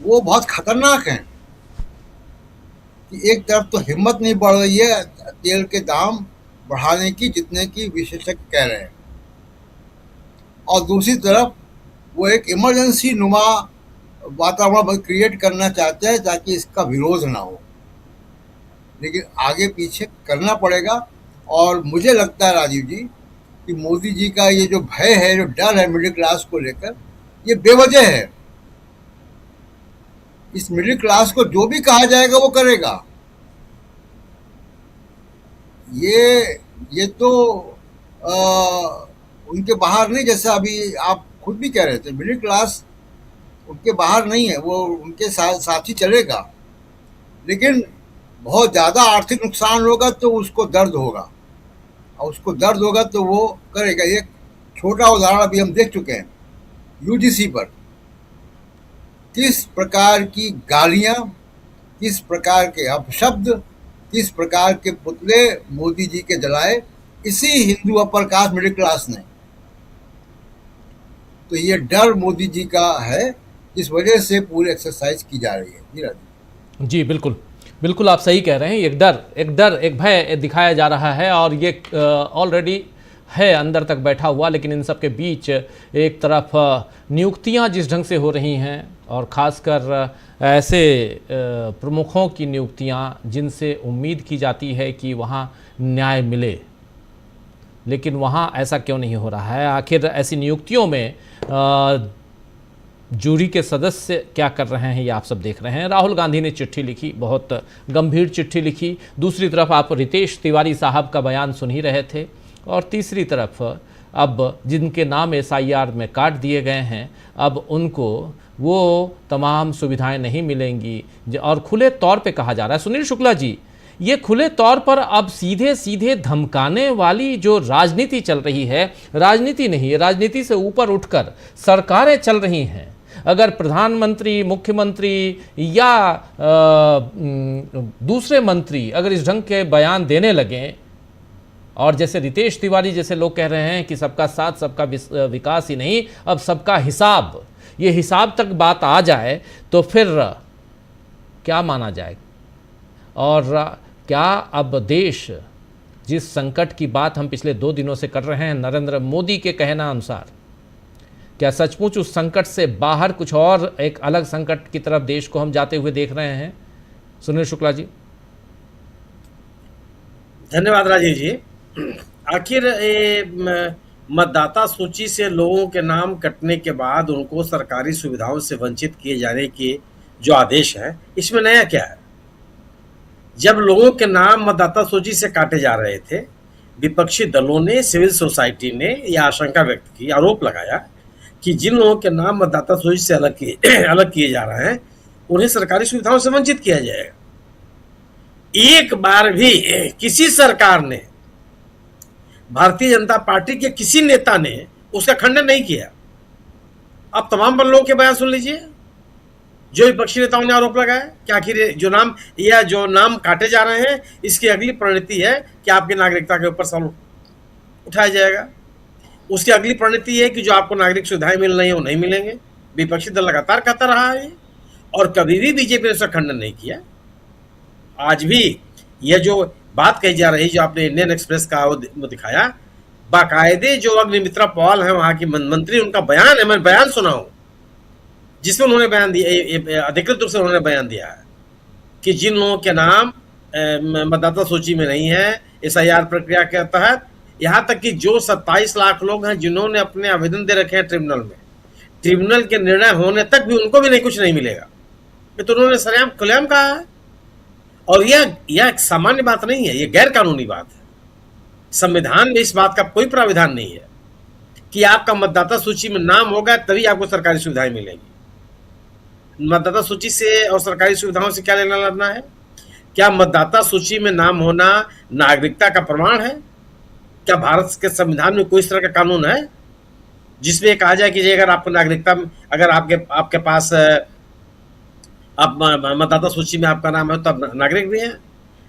वो बहुत खतरनाक हैं कि एक तरफ तो हिम्मत नहीं बढ़ रही है तेल के दाम बढ़ाने की जितने की विशेषज्ञ कह रहे हैं, और दूसरी तरफ वो एक इमरजेंसी नुमा वातावरण क्रिएट करना चाहते हैं ताकि इसका विरोध ना हो। लेकिन आगे पीछे करना पड़ेगा। और मुझे लगता है राजीव जी कि मोदी जी का ये जो भय है, जो डर है मिडिल क्लास को लेकर, ये बेवजह है। इस मिडिल क्लास को जो भी कहा जाएगा वो करेगा। ये तो उनके बाहर नहीं, जैसा अभी आप खुद भी कह रहे थे, मिडिल क्लास उनके बाहर नहीं है, वो उनके साथ ही चलेगा। लेकिन बहुत ज़्यादा आर्थिक नुकसान होगा तो उसको दर्द होगा, और उसको दर्द होगा तो वो करेगा। एक छोटा उदाहरण अभी हम देख चुके हैं यूजीसी पर, किस प्रकार की गालियां, किस प्रकार के अपशब्द, किस प्रकार के पुतले मोदी जी के जलाए इसी Hindu upper caste middle class ने। तो ये डर मोदी जी का है, इस वजह से पूरी एक्सरसाइज की जा रही है। जी राजीव जी बिल्कुल बिल्कुल, आप सही कह रहे हैं। एक भय दिखाया जा रहा है, और ये ऑलरेडी है अंदर तक बैठा हुआ। लेकिन इन सब के बीच एक तरफ नियुक्तियां जिस ढंग से हो रही हैं, और ख़ासकर ऐसे प्रमुखों की नियुक्तियां जिनसे उम्मीद की जाती है कि वहां न्याय मिले, लेकिन वहां ऐसा क्यों नहीं हो रहा है? आखिर ऐसी नियुक्तियों में जूरी के सदस्य क्या कर रहे हैं, ये आप सब देख रहे हैं। राहुल गांधी ने चिट्ठी लिखी, बहुत गंभीर चिट्ठी लिखी। दूसरी तरफ आप रितेश तिवारी साहब का बयान सुन ही रहे थे, और तीसरी तरफ अब जिनके नाम SIR में काट दिए गए हैं, अब उनको वो तमाम सुविधाएं नहीं मिलेंगी। और खुले तौर पे कहा जा रहा है, सुनील शुक्ला जी, ये खुले तौर पर अब सीधे सीधे धमकाने वाली जो राजनीति चल रही है, राजनीति नहीं है, राजनीति से ऊपर उठकर सरकारें चल रही हैं। अगर प्रधानमंत्री, मुख्यमंत्री या दूसरे मंत्री अगर इस ढंग के बयान देने लगें, और जैसे रितेश तिवारी जैसे लोग कह रहे हैं कि सबका साथ सबका विकास ही नहीं, अब सबका हिसाब, ये हिसाब तक बात आ जाए तो फिर क्या माना जाए? और क्या अब देश जिस संकट की बात हम पिछले 2 दिनों से कर रहे हैं नरेंद्र मोदी के कहना अनुसार, क्या सचमुच उस संकट से बाहर कुछ और एक अलग संकट की तरफ देश को हम जाते हुए देख रहे हैं? सुनील शुक्ला जी। धन्यवाद राजीव जी। आखिर मतदाता सूची से लोगों के नाम कटने के बाद उनको सरकारी सुविधाओं से वंचित किए जाने के जो आदेश है, इसमें नया क्या है? जब लोगों के नाम मतदाता सूची से काटे जा रहे थे, विपक्षी दलों ने, सिविल सोसाइटी ने यह आशंका व्यक्त की, आरोप लगाया कि जिन लोगों के नाम मतदाता सूची से अलग किए जा रहे हैं, उन्हें सरकारी सुविधाओं से वंचित किया जाएगा। एक बार भी किसी सरकार ने, भारतीय जनता पार्टी के किसी नेता ने उसका खंडन नहीं किया। अब तमाम लोगों के बयान सुन लीजिए जो विपक्षी नेताओं ने आरोप लगाया कि आखिर जो नाम काटे जा रहे हैं, इसकी अगली परिणति है कि आपकी नागरिकता के ऊपर सवाल उठाया जाएगा। उसकी अगली परिणति है कि जो आपको नागरिक सुविधाएं मिल रही है वो नहीं मिलेंगे। विपक्षी दल लगातार कहता रहा है, और कभी भी बीजेपी ने उसका खंडन नहीं किया। आज भी यह जो बात कही जा रही, जो आपने इंडियन एक्सप्रेस का वो दिखाया, बाकायदे जो अग्निमित्रा पॉल है वहां की मंत्री, उनका बयान है, मैं बयान सुनाऊं जिसमें उन्होंने बयान दिया, अधिकृत रूप से उन्होंने बयान दिया है कि जिन लोगों के नाम मतदाता सूची में नहीं है SIR प्रक्रिया के तहत, यहाँ तक कि जो 27 लाख लोग हैं जिन्होंने अपने आवेदन दे रखे हैं ट्रिब्यूनल में, ट्रिब्यूनल के निर्णय होने तक भी उनको भी कुछ नहीं मिलेगा। ये तो उन्होंने सरेआम खुलेआम कहा है। और यह सामान्य बात नहीं है, यह गैर कानूनी बात है। संविधान में इस बात का कोई प्राविधान नहीं है कि आपका मतदाता सूची में नाम होगा तभी आपको सरकारी सुविधाएं मिलेगी। मतदाता सूची से और सरकारी सुविधाओं से क्या लेना देना है? क्या मतदाता सूची में नाम होना नागरिकता का प्रमाण है? क्या भारत के संविधान में कोई इस तरह का कानून है जिसमें कहा जाए कि अगर आपको नागरिकता, अगर आपके पास आप मतदाता सूची में आपका नाम है तो आप नागरिक भी हैं?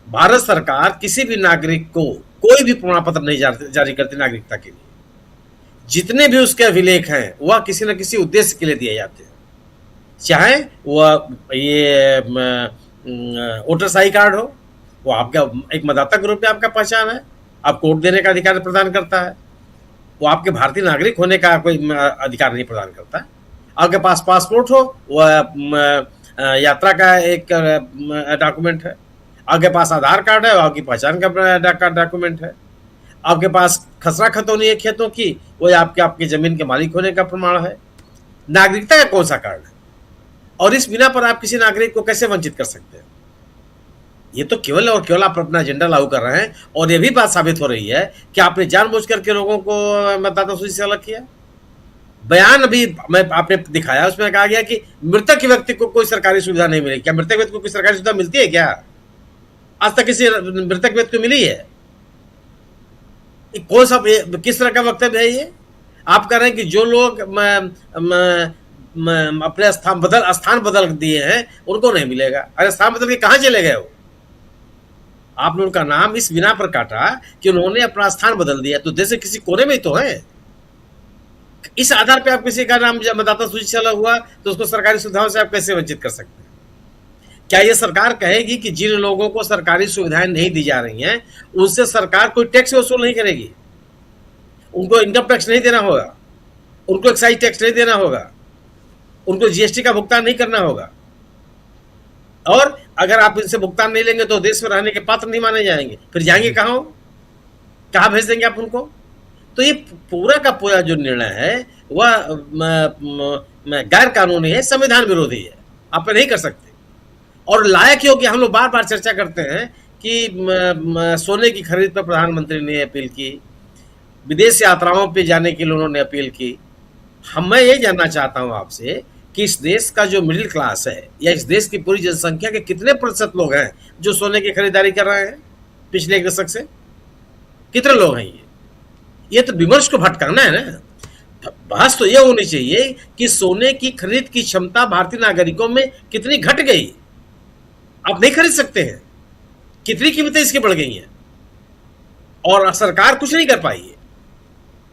भारत सरकार किसी भी नागरिक को कोई भी प्रमाण पत्र नहीं जारी करती नागरिकता के लिए। जितने भी उसके अभिलेख हैं वह किसी न किसी उद्देश्य के लिए दिए जाते हैं, चाहे वह ये वोटर्स आई कार्ड हो, वो आपका एक मतदाता के रूप में आपका पहचान है, आपको वोट देने का अधिकार प्रदान करता है, वो आपके भारतीय नागरिक होने का कोई अधिकार नहीं प्रदान करता। आपके पास पासपोर्ट हो, वह यात्रा का एक डॉक्यूमेंट है। आपके पास आधार कार्ड है, वो आपकी पहचान का डॉक्यूमेंट है। आपके पास खसरा खतौनी है खेतों की, वो आपके जमीन के मालिक होने का प्रमाण है। नागरिकता का कौन सा कार्ड है? और इस बिना पर आप किसी नागरिक को कैसे वंचित कर सकते हैं? ये तो केवल और केवल आप अपना एजेंडा लागू कर रहे हैं। और ये भी बात साबित हो रही है कि आपने जानबूझ करके लोगों को मतदाता सूची से अलग किया। बयान अभी आपने दिखाया, उसमें कहा गया कि मृतक व्यक्ति को कोई सरकारी सुविधा नहीं मिलेगी। क्या मृतक व्यक्ति को कोई सरकारी सुविधा मिलती है क्या? आज तक किसी मृतक व्यक्ति को मिली है? कौन सा किस तरह का वक्तव्य है ये? आप कह रहे हैं कि जो लोग अपने स्थान बदल दिए हैं उनको नहीं मिलेगा। अरे स्थान बदल के कहां चले गए हो? आपने उनका नाम इस बिना पर काटा कि उन्होंने अपना स्थान बदल दिया, तो देश के किसी कोने में ही तो है। इस आधार पे आप किसी का नाम मतदाता सूची से अलग हुआ तो उसको सरकारी सुविधाओं से आप कैसे वंचित कर सकते हैं? क्या ये सरकार कहेगी कि जिन लोगों को सरकारी सुविधाएं नहीं दी जा रही हैं उनसे सरकार कोई टैक्स वसूल नहीं करेगी? उनको इनकम टैक्स नहीं देना होगा, उनको एक्साइज टैक्स नहीं देना होगा, उनको जीएसटी का भुगतान नहीं करना होगा, और अगर आप इनसे भुगतान नहीं लेंगे तो देश में रहने के पात्र नहीं माने जाएंगे। फिर जाएंगे कहाँ? कहाँ भेज देंगे आप उनको? तो ये पूरा का पूरा जो निर्णय है वह गैर कानूनी है, संविधान विरोधी है, आप नहीं कर सकते। और लायक ही हो कि हम लोग बार बार चर्चा करते हैं कि सोने की खरीद पर प्रधानमंत्री ने अपील की, विदेश यात्राओं पे जाने के लिए उन्होंने अपील की। मैं ये जानना चाहता हूं आपसे कि इस देश का जो मिडिल क्लास है या इस देश की पूरी जनसंख्या के कितने प्रतिशत लोग हैं जो सोने की खरीदारी कर रहे हैं पिछले एक दशक से? कितने लोग हैं ये तो विमर्श को भटकाना है ना। बहस तो यह होनी चाहिए कि सोने की खरीद की क्षमता भारतीय नागरिकों में कितनी घट गई। आप नहीं खरीद सकते हैं, कितनी कीमतें इसकी बढ़ गई हैं और सरकार कुछ नहीं कर पाई है।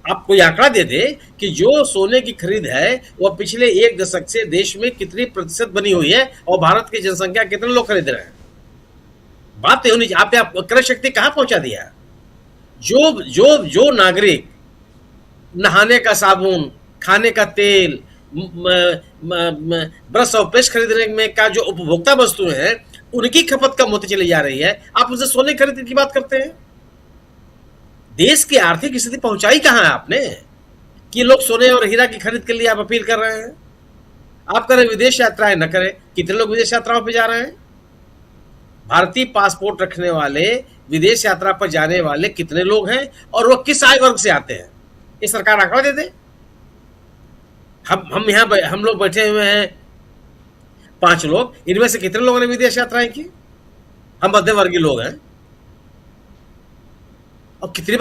आप कोई आंकड़ा दे दे कि जो सोने की खरीद है वह पिछले एक दशक से देश में कितनी प्रतिशत बनी हुई है और भारत की जनसंख्या कितने लोग खरीद रहे हैं। बात तो होनी चाहिए। आप क्रय शक्ति कहां पहुंचा दिया? जो नागरिक नहाने का साबुन, खाने का तेल, ब्रश और पेस्ट खरीदने में का जो उपभोक्ता वस्तुएं हैं उनकी खपत कम होती चली जा रही है, आप उनसे सोने खरीदने की बात करते हैं। देश की आर्थिक स्थिति पहुंचाई कहां है आपने कि लोग सोने और हीरा की खरीद के लिए आप अपील कर रहे हैं? आप करें विदेश यात्राएं न करें। कितने लोग विदेश यात्राओं पर जा रहे हैं? भारतीय पासपोर्ट रखने वाले विदेश यात्रा पर जाने वाले कितने लोग हैं और वो किस आय वर्ग से आते हैं? ये सरकार आंकड़ा दे दे। हम यहाँ हम लोग बैठे हुए हैं 5 लोग, इनमें से कितने लोगों ने विदेश यात्राएं की? हम मध्यवर्गीय लोग हैं। और कितनी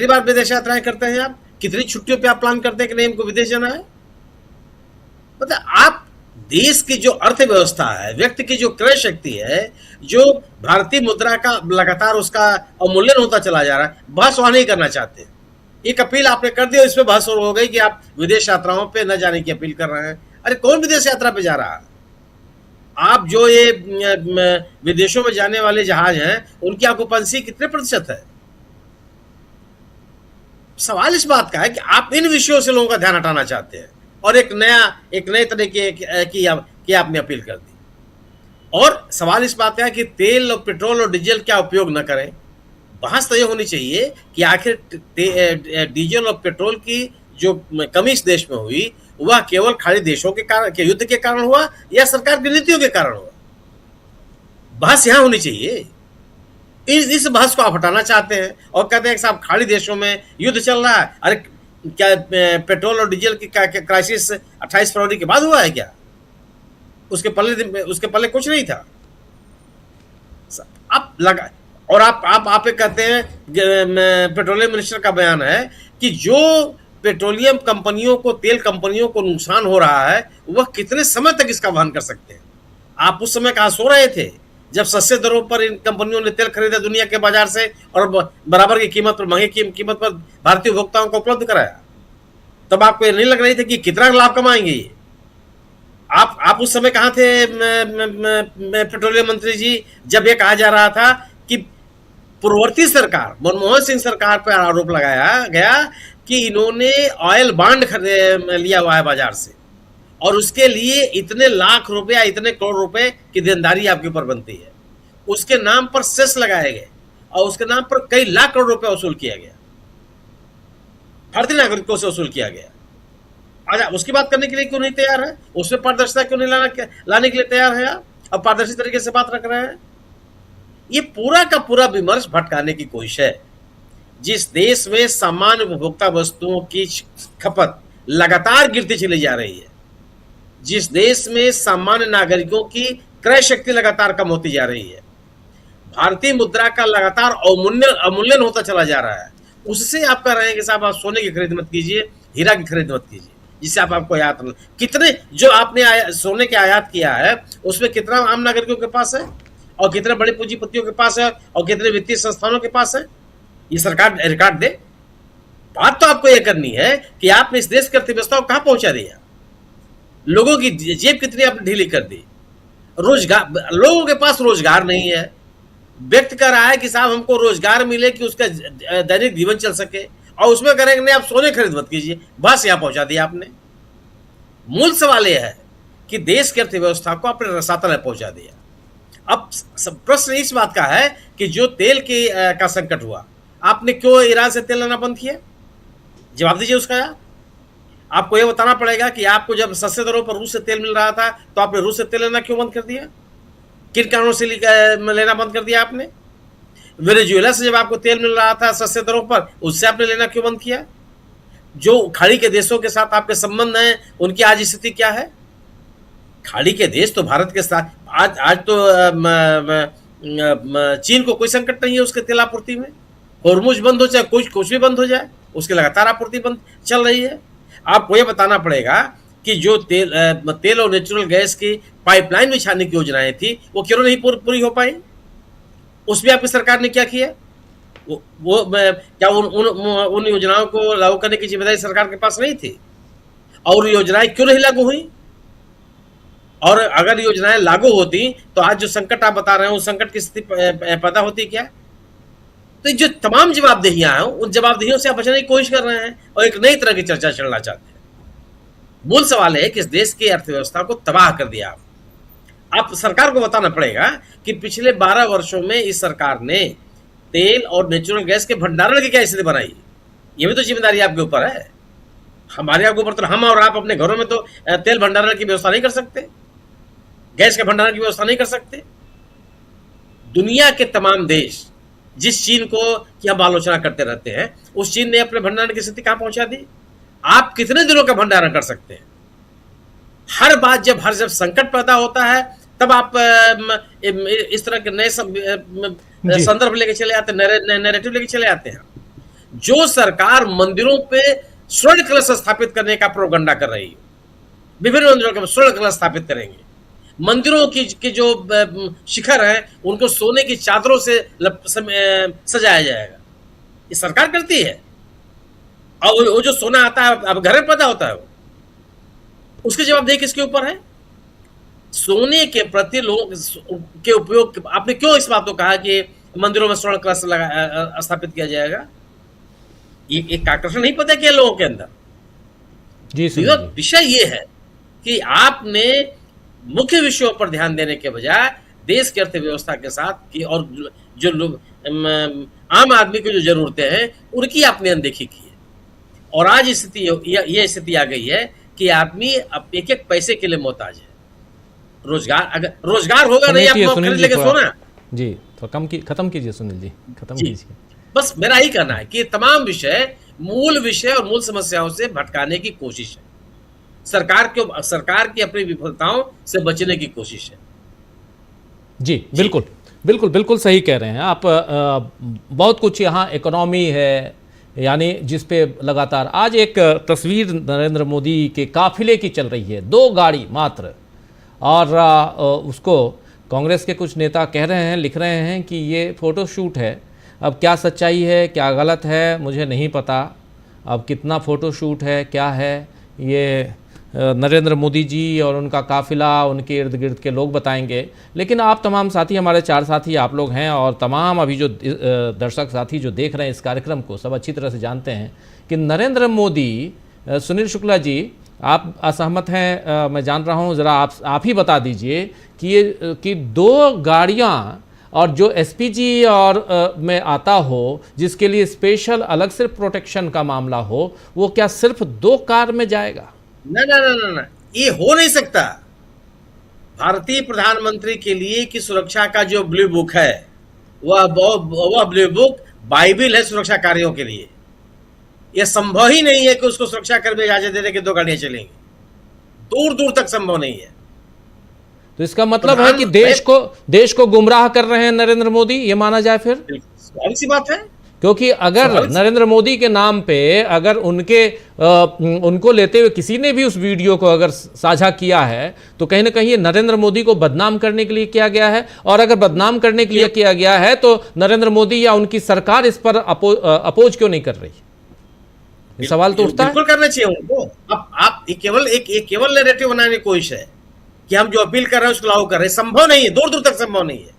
बार विदेश यात्राएं करते हैं आप? कितनी छुट्टियों पे आप प्लान करते हैं कि नहीं हमको विदेश जाना है? मतलब आप देश की जो अर्थव्यवस्था है, व्यक्ति की जो क्रय शक्ति है, जो भारतीय मुद्रा का लगातार उसका अवमूल्यन होता चला जा रहा है, बहस वहां नहीं करना चाहते। एक अपील आपने कर दी और इसमें बहस हो गई कि आप विदेश यात्राओं पे न जाने की अपील कर रहे हैं। अरे कौन विदेश यात्रा पे जा रहा है? आप जो ये विदेशों में जाने वाले जहाज हैं उनकी ऑक्यूपेंसी कितने प्रतिशत है? सवाल इस बात का है कि आप इन विषयों से लोगों का ध्यान हटाना चाहते हैं और एक नए तरीके की आपने अपील कर दी। और सवाल इस बात का है कि तेल और पेट्रोल और डीजल क्या उपयोग न करें। बहस तो ये होनी चाहिए कि आखिर डीजल और पेट्रोल की जो कमी इस देश में हुई वह केवल खाड़ी देशों के युद्ध के कारण हुआ या सरकार की नीतियों के कारण हुआ। बहस यहां होनी चाहिए। इस बहस को आप हटाना चाहते हैं और कहते हैं कि साहब खाड़ी देशों में युद्ध चल रहा है। अरे क्या पेट्रोल और डीजल की क्राइसिस 28 फरवरी के बाद हुआ है क्या? उसके पहले कुछ नहीं था। अब लगा और आप कहते हैं पेट्रोलियम मिनिस्टर का बयान है कि जो पेट्रोलियम कंपनियों को, तेल कंपनियों को नुकसान हो रहा है वह कितने समय तक इसका वहन कर सकते हैं? आप उस समय कहां सो रहे थे जब सस्ते दरों पर इन कंपनियों ने तेल खरीदा दुनिया के बाजार से और बराबर की कीमत पर, महंगी कीमत पर भारतीय उपभोक्ताओं को उपलब्ध कराया? तब आपको नहीं लग रही थी कि कितना लाभ कमाएंगे ये? आप उस समय कहां थे पेट्रोलियम मंत्री जी जब ये कहा जा रहा था कि पूर्ववर्ती सरकार मनमोहन सिंह सरकार पर आरोप लगाया गया कि इन्होंने ऑयल बॉन्ड लिया हुआ है बाजार से और उसके लिए इतने लाख रुपया, इतने करोड़ रुपए की देनदारी आपके ऊपर बनती है। उसके नाम पर सेस लगाए गए और उसके नाम पर कई लाख करोड़ रुपया वसूल किया गया, भारतीय नागरिकों से वसूल किया गया। अच्छा, उसकी बात करने के लिए क्यों नहीं तैयार है? उसमें पारदर्शिता क्यों नहीं लाने के लिए तैयार है? अब पारदर्शी तरीके से बात रख रहे हैं। ये पूरा का पूरा विमर्श भटकाने की कोशिश है। जिस देश में सामान्य उपभोक्ता वस्तुओं की खपत लगातार गिरती चली जा रही है, जिस देश में सामान्य नागरिकों की क्रय शक्ति लगातार कम होती जा रही है, भारतीय मुद्रा का लगातार अवमूल्यन होता चला जा रहा है, उससे आप कह रहे हैं कि साहब आप सोने की खरीद मत कीजिए, हीरा की खरीद मत कीजिए, जिससे आपको आयात कितने जो आपने सोने के आयात किया है उसमें कितना आम नागरिकों के पास है और कितने बड़े पूंजीपतियों के पास है और कितने वित्तीय संस्थानों के पास है, ये सरकार रिकॉर्ड दे। बात तो आपको यह करनी है कि आपने इस देश की अर्थव्यवस्था को कहां पहुंचा दिया, लोगों की जेब कितनी आपने ढीली कर दी, रोजगार, लोगों के पास रोजगार नहीं है। व्यक्त कर रहा है कि साहब हमको रोजगार मिले कि उसका दैनिक जीवन चल सके और उसमें करेंगे नहीं आप सोने खरीद मत कीजिए, बस यहां पहुंचा दिया आपने। मूल सवाल यह है कि देश की अर्थव्यवस्था को आपने रसातल में पहुंचा दिया। अब प्रश्न इस बात का है कि जो तेल का संकट हुआ, आपने क्यों ईरान से तेल लाना बंद किया? जवाब दीजिए उसका। आपको यह बताना पड़ेगा कि आपको जब सस्ते दरों पर रूस से तेल मिल रहा था तो आपने रूस से तेल लेना क्यों बंद कर दिया? किन कारणों से लेना बंद कर दिया आपने? वेनेजुएला से जब आपको तेल मिल रहा था सस्ते दरों पर, उससे आपने लेना क्यों बंद किया? जो खाड़ी के देशों के साथ आपके संबंध हैं, उनकी आज स्थिति क्या है? खाड़ी के देश तो भारत के साथ आज तो चीन को कोई संकट नहीं है उसके तेल आपूर्ति में। होर्मुज बंद हो चाहे कुछ भी बंद हो जाए, उसकी लगातार आपूर्ति बंद चल रही है। आपको यह बताना पड़ेगा कि जो तेल और नेचुरल गैस की पाइपलाइन बिछाने की योजनाएं थी वो क्यों नहीं पूरी हो पाई? उसमें आपकी सरकार ने क्या किया? क्या उन योजनाओं को लागू करने की जिम्मेदारी सरकार के पास नहीं थी? और योजनाएं क्यों नहीं लागू हुई? और अगर योजनाएं लागू होती तो आज जो संकट आप बता रहे हैं उस संकट की स्थिति पैदा होती क्या? तो जो तमाम जवाबदेहियां हैं उन जवाबदेहियों से आप बचने की कोशिश कर रहे हैं और एक नई तरह की चर्चा चलना चाहते हैं। मूल सवाल है कि इस देश की अर्थव्यवस्था को तबाह कर दिया। आप सरकार को बताना पड़ेगा कि पिछले 12 वर्षों में इस सरकार ने तेल और नेचुरल गैस के भंडारण की क्या स्थिति बनाई। ये भी तो जिम्मेदारी आपके ऊपर है। हमारे आपके ऊपर तो हम और आप अपने घरों में तो तेल भंडारण की व्यवस्था नहीं कर सकते, गैस के भंडारण की व्यवस्था नहीं कर सकते। दुनिया के तमाम देश जिस चीन को की हम आलोचना करते रहते हैं, उस चीन ने अपने भंडारण की स्थिति कहां पहुंचा दी? आप कितने दिनों का भंडारण कर सकते हैं? हर बात जब संकट पैदा होता है तब आप इस तरह के नए संदर्भ लेके चले आते हैं, नैरेटिव लेके चले आते हैं। जो सरकार मंदिरों पे स्वर्ण कलश स्थापित करने का प्रोपगंडा कर रही है, विभिन्न मंदिरों के स्वर्ण कलश स्थापित करेंगे, मंदिरों की जो शिखर है उनको सोने की चादरों से सजाया जाएगा, ये सरकार करती है। और वो जो सोना आता है अब घर में पैदा होता है, उसकी जवाबदेही किसके ऊपर है? सोने के प्रति लोगों के उपयोग। आपने क्यों इस बात को कहा कि मंदिरों में स्वर्ण कलश स्थापित किया जाएगा? ये एक आकर्षण नहीं पता क्या लोगों के अंदर? जी विषय ये है कि आपने मुख्य विषयों पर ध्यान देने के बजाय देश की अर्थव्यवस्था के साथ की और जो लोग आम आदमी की जो जरूरतें हैं उनकी आपने अनदेखी की है। और आज ये स्थिति आ गई है कि आदमी अब एक एक पैसे के लिए मोहताज है। अगर रोजगार होगा नहीं, आप खरीद लेके सोना। जी तो खत्म कीजिए सुनील जी, खत्म कीजिए। बस मेरा ही कहना है कि तमाम विषय मूल विषय और मूल समस्याओं से भटकाने की कोशिश है। सरकार की अपनी विफलताओं से बचने की कोशिश है। जी बिल्कुल सही कह रहे हैं आप। बहुत कुछ यहाँ इकोनॉमी है, यानी जिस पे लगातार आज एक तस्वीर नरेंद्र मोदी के काफिले की चल रही है, 2 गाड़ी मात्र, और उसको कांग्रेस के कुछ नेता कह रहे हैं, लिख रहे हैं कि ये फ़ोटोशूट है। अब क्या सच्चाई है क्या गलत है मुझे नहीं पता, अब कितना फ़ोटोशूट है क्या है ये नरेंद्र मोदी जी और उनका काफिला, उनके इर्द गिर्द के लोग बताएंगे। लेकिन आप तमाम साथी, हमारे 4 साथी आप लोग हैं और तमाम अभी जो दर्शक साथी जो देख रहे हैं इस कार्यक्रम को, सब अच्छी तरह से जानते हैं कि नरेंद्र मोदी, सुनील शुक्ला जी आप असहमत हैं, मैं जान रहा हूं, ज़रा आप ही बता दीजिए कि 2 गाड़ियां और जो एसपीजी और में आता हो, जिसके लिए स्पेशल अलग से प्रोटेक्शन का मामला हो, वो क्या सिर्फ 2 कार में जाएगा? ना, ये हो नहीं सकता। भारतीय प्रधानमंत्री के लिए की सुरक्षा का जो ब्लू बुक है वह ब्लू बुक बाइबिल है सुरक्षा कार्यों के लिए। यह संभव ही नहीं है कि उसको सुरक्षा कर्मी इजाजत दे दे कि 2 गाड़ियां चलेंगी, दूर दूर तक संभव नहीं है। तो इसका मतलब है कि देश को गुमराह कर रहे हैं नरेंद्र मोदी, ये माना जाए फिर? स्वाभाविक सी बात है, क्योंकि अगर नरेंद्र मोदी के नाम पे अगर उनको लेते हुए किसी ने भी उस वीडियो को अगर साझा किया है तो कहीं ना कहीं ये नरेंद्र मोदी को बदनाम करने के लिए किया गया है। और अगर बदनाम करने के लिए किया गया है तो नरेंद्र मोदी या उनकी सरकार इस पर अपोज क्यों नहीं कर रही? ये सवाल तो उठता है। बिल्कुल करना चाहिए उनको। अब आप केवल नैरेटिव बनाने की कोशिश है कि हम जो अपील कर रहे हैं उसको लागू कर रहे हैं, संभव नहीं है, दूर दूर तक संभव नहीं है।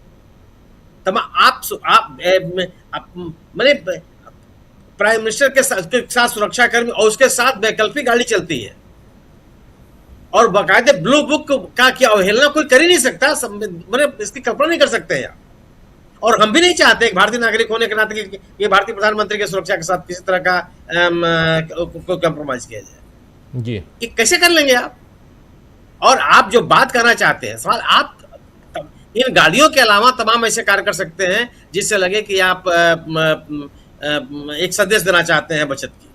तब आप मैंने प्राइम मिनिस्टर के साथ सुरक्षा कर्मी और उसके साथ वैकल्पिक गाड़ी चलती है और बाकायदे ब्लू बुक का क्या अवहेलना कोई कर ही नहीं सकता। मैंने इसकी कल्पना नहीं कर सकते यार। और हम भी नहीं चाहते एक भारतीय नागरिक होने के नाते कि ये भारतीय प्रधानमंत्री की सुरक्षा के साथ किसी तरह का कंप्रोमाइज किया जाए जी। ये कैसे कर लेंगे आप? और आप जो बात करना चाहते हैं, सवाल आप इन गाड़ियों के अलावा तमाम ऐसे कार्य कर सकते हैं जिससे लगे कि आप एक संदेश देना चाहते हैं बचत की।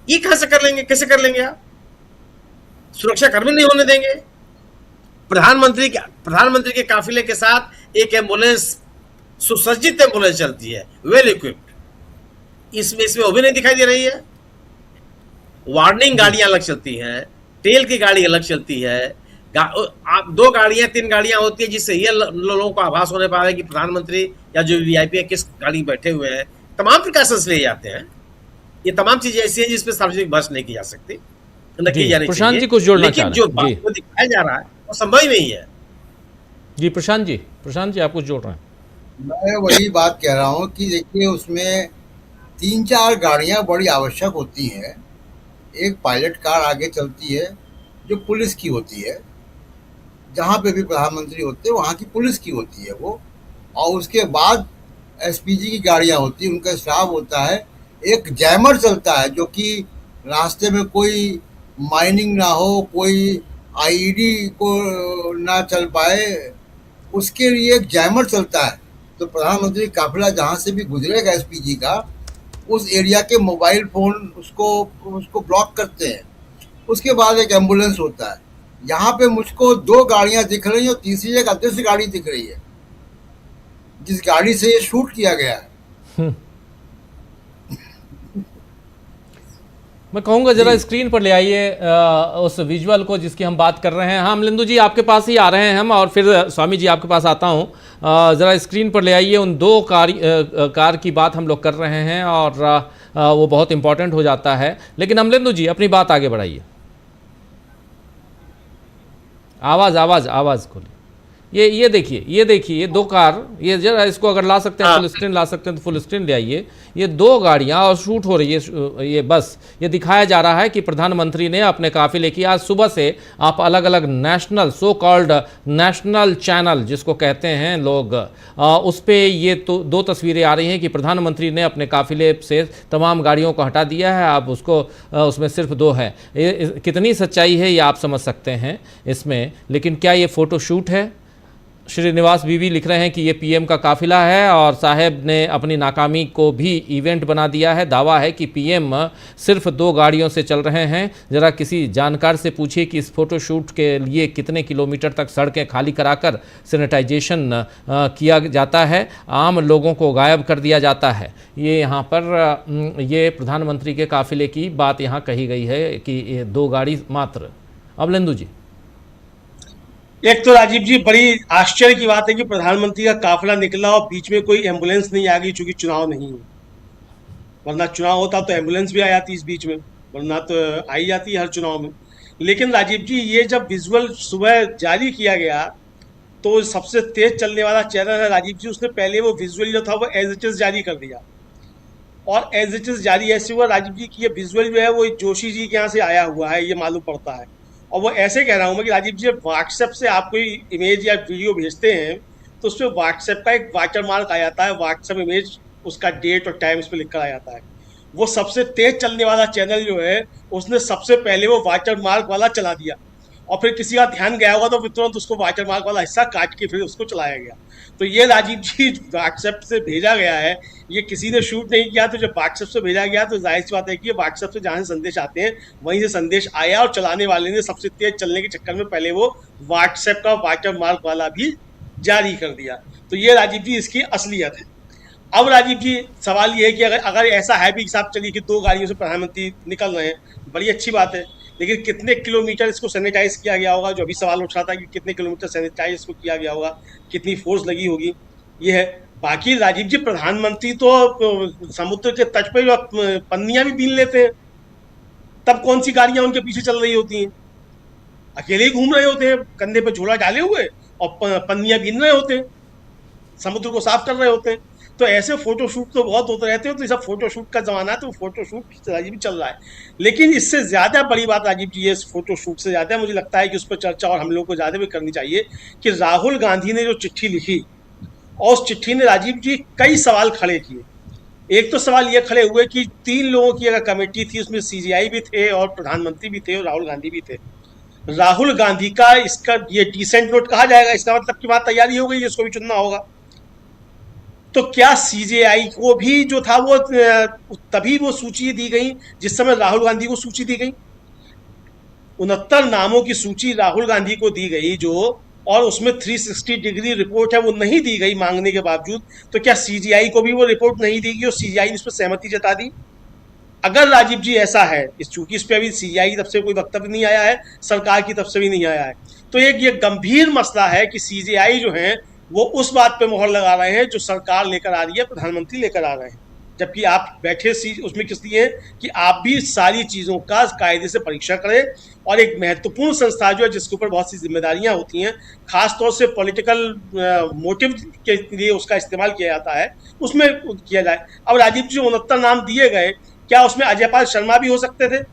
ये कहां से कर लेंगे, कैसे कर लेंगे आप? सुरक्षा कर्मी नहीं होने देंगे। प्रधानमंत्री के काफिले के साथ एक एम्बुलेंस, सुसज्जित एम्बुलेंस चलती है, वेल इक्विप्ड। इसमें वो भी नहीं दिखाई दे रही है। वार्निंग गाड़ियां अलग चलती हैं, टेल की गाड़ी अलग चलती है। आप 2 गाड़ियां 3 गाड़ियां होती है जिससे ये लोगों को आभास होने पा रहा है कि प्रधानमंत्री या जो वीआईपी है किस गाड़ी बैठे हुए हैं। तमाम प्रिकॉशंस लिए जाते हैं। ये तमाम चीजें ऐसी हैं जिसपे सार्वजनिक बहस नहीं की जा सकती, न की जानी प्रशांत जी कुछ जोड़ना चाह रहे हैं। लेकिन जो बात को दिखाया जा रहा है वो संभव ही नहीं है। जी प्रशांत जी आप कुछ जोड़ रहे हैं? मैं वही बात कह रहा हूँ कि देखिए उसमें 3-4 गाड़ियां बड़ी आवश्यक होती हैं। एक पायलट कार आगे चलती है जो पुलिस की होती है, जहाँ पे भी प्रधानमंत्री होते हैं वहाँ की पुलिस की होती है वो। और उसके बाद एसपीजी की गाड़ियाँ होती हैं, उनका स्टाफ होता है। एक जैमर चलता है जो कि रास्ते में कोई माइनिंग ना हो, कोई आईईडी को ना चल पाए, उसके लिए एक जैमर चलता है। तो प्रधानमंत्री काफिला जहाँ से भी गुजरेगा एसपीजी का, उस एरिया के मोबाइल फोन उसको ब्लॉक करते हैं। उसके बाद एक एम्बुलेंस होता है। यहाँ पे मुझको 2 गाड़ियां दिख रही हैं और तीसरी एक अदृश्य गाड़ी दिख रही है जिस गाड़ी से ये शूट किया गया है। मैं कहूँगा जरा स्क्रीन पर ले आइए उस विजुअल को जिसकी हम बात कर रहे हैं। हाँ अमलिंदु जी आपके पास ही आ रहे हैं हम, और फिर स्वामी जी आपके पास आता हूँ। ज़रा स्क्रीन पर ले आइए उन 2 कार की बात हम लोग कर रहे हैं और वो बहुत इंपॉर्टेंट हो जाता है। लेकिन अमलिंदु जी अपनी बात आगे बढ़ाइए। आवाज़ खोलिए। ये देखिए ये 2 कार, ये जरा इसको अगर ला सकते हैं फुल स्क्रीन ला सकते हैं तो फुल स्क्रीन ले आइए। ये 2 गाड़ियां और शूट हो रही है। ये बस ये दिखाया जा रहा है कि प्रधानमंत्री ने अपने काफिले की आज सुबह से आप अलग अलग national so called national channel जिसको कहते हैं लोग, उस पर ये तो 2 तस्वीरें आ रही हैं कि प्रधानमंत्री ने अपने काफिले से तमाम गाड़ियों को हटा दिया है। अब उसको उसमें सिर्फ 2 है। कितनी सच्चाई है ये आप समझ सकते हैं इसमें। लेकिन क्या ये फोटो शूट है? श्रीनिवास बीवी लिख रहे हैं कि ये पीएम का काफिला है और साहब ने अपनी नाकामी को भी इवेंट बना दिया है। दावा है कि पीएम सिर्फ 2 गाड़ियों से चल रहे हैं। ज़रा किसी जानकार से पूछिए कि इस फोटोशूट के लिए कितने किलोमीटर तक सड़कें खाली कराकर सैनिटाइजेशन किया जाता है, आम लोगों को गायब कर दिया जाता है। ये यहाँ पर ये प्रधानमंत्री के काफिले की बात यहाँ कही गई है कि ये 2 गाड़ी मात्र। अमलिंदु जी, एक तो राजीव जी बड़ी आश्चर्य की बात है कि प्रधानमंत्री का काफिला निकला और बीच में कोई एम्बुलेंस नहीं आ गई, चूंकि चुनाव नहीं है। वरना चुनाव होता तो एम्बुलेंस भी आ जाती इस बीच में, वरना तो आई जाती है हर चुनाव में। लेकिन राजीव जी ये जब विजुअल सुबह जारी किया गया तो सबसे तेज चलने वाला चैनल है राजीव जी, उसने पहले वो विजुअल जो था वो एज इट इज जारी कर दिया। और एज इट इज जारी ऐसे हुआ राजीव जी की ये विजुअल जो है वो जोशी जी के यहाँ से आया हुआ है, ये मालूम पड़ता है। और वो ऐसे कह रहा हूँ मैं कि राजीव जी जब व्हाट्सएप से आप कोई इमेज या वीडियो भेजते हैं तो उस पर व्हाट्सएप का एक वाटर मार्क आ जाता है, व्हाट्सएप इमेज उसका डेट और टाइम उस पर लिख कर आ जाता है। वो सबसे तेज चलने वाला चैनल जो है उसने सबसे पहले वो वाटर मार्क वाला चला दिया, और फिर किसी का ध्यान गया होगा तो फिर तुरंत उसको वाटर मार्क वाला हिस्सा काट के फिर उसको चलाया गया। तो ये राजीव जी व्हाट्सएप से भेजा गया है, ये किसी ने शूट नहीं किया। तो जब व्हाट्सएप से भेजा गया तो जाहिर सी बात है कि व्हाट्सएप से जहाँ से संदेश आते हैं वहीं से संदेश आया, और चलाने वाले ने सबसे तेज चलने के चक्कर में पहले वो व्हाट्सएप का वाटर मार्क वाला भी जारी कर दिया। तो ये राजीव जी इसकी असलियत है। अब राजीव जी सवाल ये है कि अगर ऐसा है भी हिसाब चलिए कि 2 गाड़ियों से प्रधानमंत्री निकल रहे हैं, बड़ी अच्छी बात है, लेकिन कितने किलोमीटर इसको सैनिटाइज किया गया होगा, जो अभी सवाल उठ रहा था कि कितने किलोमीटर सैनिटाइज इसको किया गया होगा, कितनी फोर्स लगी होगी, ये है। बाकी राजीव जी प्रधानमंत्री तो समुद्र के तट पे जो पन्नियां भी बीन लेते हैं, तब कौन सी गाड़ियां उनके पीछे चल रही होती हैं? अकेले ही घूम रहे होते हैं कंधे पे झोला डाले हुए और पन्नियां बीन रहे होते हैं, समुद्र को साफ कर रहे होते हैं। तो ऐसे फोटोशूट तो बहुत होते रहते हैं, तो ये सब फोटोशूट का जमाना है, तो फोटोशूट राजीव चल रहा है। लेकिन इससे ज्यादा बड़ी बात राजीव जी, ये फोटोशूट से ज्यादा मुझे लगता है कि उस पर चर्चा और हम लोग को ज्यादा भी करनी चाहिए कि राहुल गांधी ने जो चिट्ठी लिखी और उस चिट्ठी ने राजीव जी कई सवाल खड़े किए। एक तो सवाल ये खड़े हुए कि 3 लोगों की अगर कमेटी थी, उसमें सीजीआई भी थे और प्रधानमंत्री भी थे और राहुल गांधी भी थे। राहुल गांधी का इसका ये डिसेंट नोट कहा जाएगा, इसका मतलब की बात तैयारी हो गई, इसको भी चुनना होगा। तो क्या सीजेआई को भी जो था वो तभी वो सूची दी गई जिस समय राहुल गांधी को सूची दी गई? 69 नामों की सूची राहुल गांधी को दी गई जो, और उसमें 360 डिग्री रिपोर्ट है वो नहीं दी गई मांगने के बावजूद। तो क्या सीजीआई को भी वो रिपोर्ट नहीं दी गई और सीजीआई ने इस पर सहमति जता दी? अगर राजीव जी ऐसा है, चूंकि इस पर अभी सीजीआई की तरफ से कोई वक्तव्य नहीं आया है, सरकार की तरफ से भी नहीं आया है, तो एक ये गंभीर मसला है कि सीजीआई जो है वो उस बात पे मोहर लगा रहे हैं जो सरकार लेकर आ रही है, प्रधानमंत्री लेकर आ रहे हैं, जबकि आप बैठे उसमें किस लिए कि आप भी सारी चीज़ों का कायदे से परीक्षा करें। और एक महत्वपूर्ण संस्था जो है जिसके ऊपर बहुत सी जिम्मेदारियां होती हैं, खासतौर से पॉलिटिकल मोटिव के लिए उसका इस्तेमाल किया जाता है, उसमें किया जाए। अब राजीव जी 69 नाम दिए गए, क्या उसमें अजय पाल शर्मा भी हो सकते थे?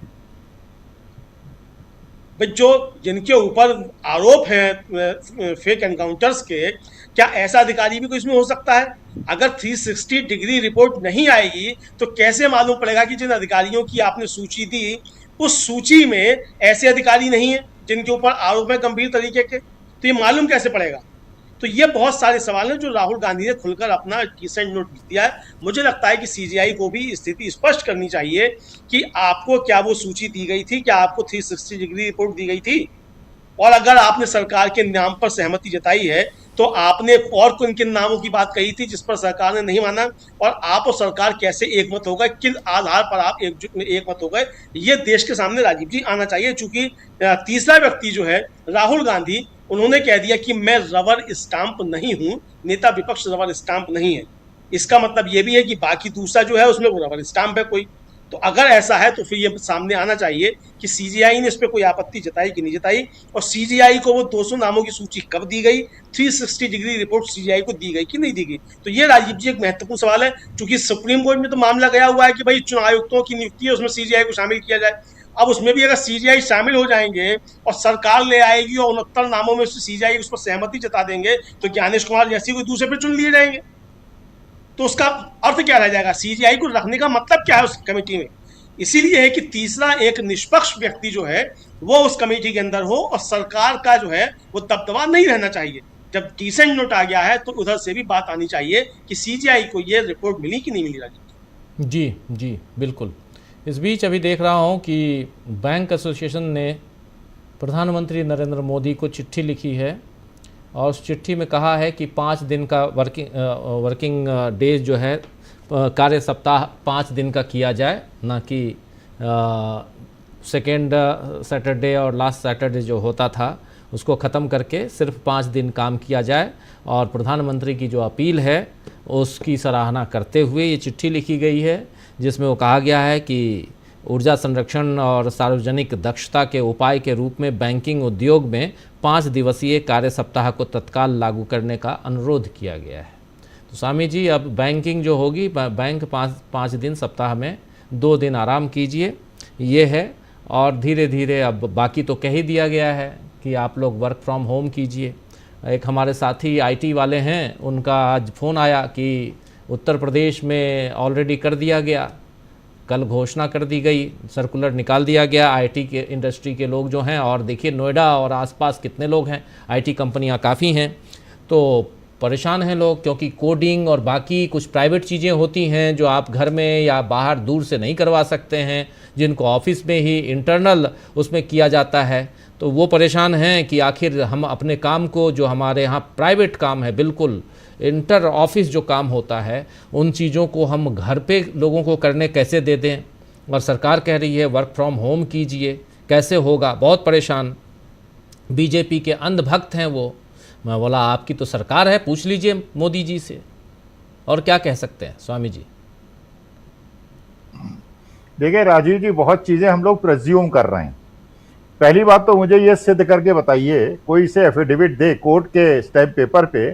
जो जिनके ऊपर आरोप हैं फेक एनकाउंटर्स के, क्या ऐसा अधिकारी भी कोई इसमें हो सकता है? अगर 360 डिग्री रिपोर्ट नहीं आएगी तो कैसे मालूम पड़ेगा कि जिन अधिकारियों की आपने सूची दी उस सूची में ऐसे अधिकारी नहीं है जिनके ऊपर आरोप है गंभीर तरीके के? तो ये मालूम कैसे पड़ेगा? तो ये बहुत सारे सवाल हैं जो राहुल गांधी ने खुलकर अपना डिसेंट नोट दिया है। मुझे लगता है कि सीजीआई को भी स्थिति स्पष्ट करनी चाहिए कि आपको क्या वो सूची दी गई थी, क्या आपको 360 डिग्री रिपोर्ट दी गई थी, और अगर आपने सरकार के नाम पर सहमति जताई है तो आपने और किन किन नामों की बात कही थी जिस पर सरकार ने नहीं माना, और आप और सरकार कैसे एकमत हो गए, किन आधार पर आप एकमत हो गए, ये देश के सामने राजीव जी आना चाहिए। चूंकि तीसरा व्यक्ति जो है राहुल गांधी, उन्होंने कह दिया कि मैं रबर स्टाम्प नहीं हूं, नेता विपक्ष रबर स्टाम्प नहीं है। इसका मतलब ये भी है कि बाकी दूसरा जो है उसमें वो रबर स्टाम्प है कोई। तो अगर ऐसा है तो फिर ये सामने आना चाहिए कि सीजीआई ने इस पर कोई आपत्ति जताई कि नहीं जताई, और सीजीआई को वो 200 नामों की सूची कब दी गई, 360 डिग्री रिपोर्ट सीजीआई को दी गई कि नहीं दी गई। तो ये राजीव जी एक महत्वपूर्ण सवाल है, क्योंकि सुप्रीम कोर्ट में तो मामला गया हुआ है कि भाई चुनाव आयुक्तों की नियुक्ति है, उसमें सीजीआई को शामिल किया जाए। अब उसमें भी अगर सीजीआई शामिल हो जाएंगे और सरकार ले आएगी और 69 नामों में से सीजीआई उस पर सहमति जता देंगे तो ज्ञानेश कुमार जैसे कोई दूसरे पे चुन लिए जाएंगे। तो उसका अर्थ क्या रह जाएगा? सीजीआई को रखने का मतलब क्या है उस कमेटी में? इसीलिए है कि तीसरा एक निष्पक्ष व्यक्ति जो है वो उस कमेटी के अंदर हो, और सरकार का जो है वो दबदबा नहीं रहना चाहिए। जब डिसेंट नोट आ गया है तो उधर से भी बात आनी चाहिए कि सीजीआई को ये रिपोर्ट मिली कि नहीं मिली। राजीव जी जी बिल्कुल। इस बीच अभी देख रहा हूँ कि बैंक एसोसिएशन ने प्रधानमंत्री नरेंद्र मोदी को चिट्ठी लिखी है, और उस चिट्ठी में कहा है कि 5 दिन का वर्किंग डेज जो है, कार्य सप्ताह 5 दिन का किया जाए, ना कि सेकेंड सैटरडे और लास्ट सैटरडे जो होता था उसको ख़त्म करके सिर्फ 5 दिन काम किया जाए। और प्रधानमंत्री की जो अपील है उसकी सराहना करते हुए ये चिट्ठी लिखी गई है, जिसमें वो कहा गया है कि ऊर्जा संरक्षण और सार्वजनिक दक्षता के उपाय के रूप में बैंकिंग उद्योग में 5 दिवसीय कार्य सप्ताह को तत्काल लागू करने का अनुरोध किया गया है। तो स्वामी जी, अब बैंकिंग जो होगी, बैंक 5 दिन सप्ताह में 2 दिन आराम कीजिए, ये है। और धीरे धीरे अब बाकी तो कह ही दिया गया है कि आप लोग वर्क फ्रॉम होम कीजिए। एक हमारे साथी IT वाले हैं, उनका आज फ़ोन आया कि उत्तर प्रदेश में ऑलरेडी कर दिया गया, कल घोषणा कर दी गई, सर्कुलर निकाल दिया गया IT के इंडस्ट्री के लोग जो हैं। और देखिए नोएडा और आसपास कितने लोग हैं, IT कंपनियां काफ़ी हैं, तो परेशान हैं लोग, क्योंकि कोडिंग और बाकी कुछ प्राइवेट चीज़ें होती हैं जो आप घर में या बाहर दूर से नहीं करवा सकते हैं, जिनको ऑफिस में ही इंटरनल उसमें किया जाता है। तो वो परेशान हैं कि आखिर हम अपने काम को, जो हमारे यहाँ प्राइवेट काम है, बिल्कुल इंटर ऑफिस जो काम होता है, उन चीज़ों को हम घर पे लोगों को करने कैसे दे दें। और सरकार कह रही है वर्क फ्रॉम होम कीजिए, कैसे होगा, बहुत परेशान। बीजेपी के अंधभक्त हैं वो। मैं बोला आपकी तो सरकार है, पूछ लीजिए मोदी जी से। और क्या कह सकते हैं स्वामी जी? देखिए राजीव जी, बहुत चीजें हम लोग प्रेज्यूम कर रहे हैं। पहली बात तो मुझे ये सिद्ध करके बताइए, कोई इसे एफिडेविट दे कोर्ट के स्टैम्प पेपर पे,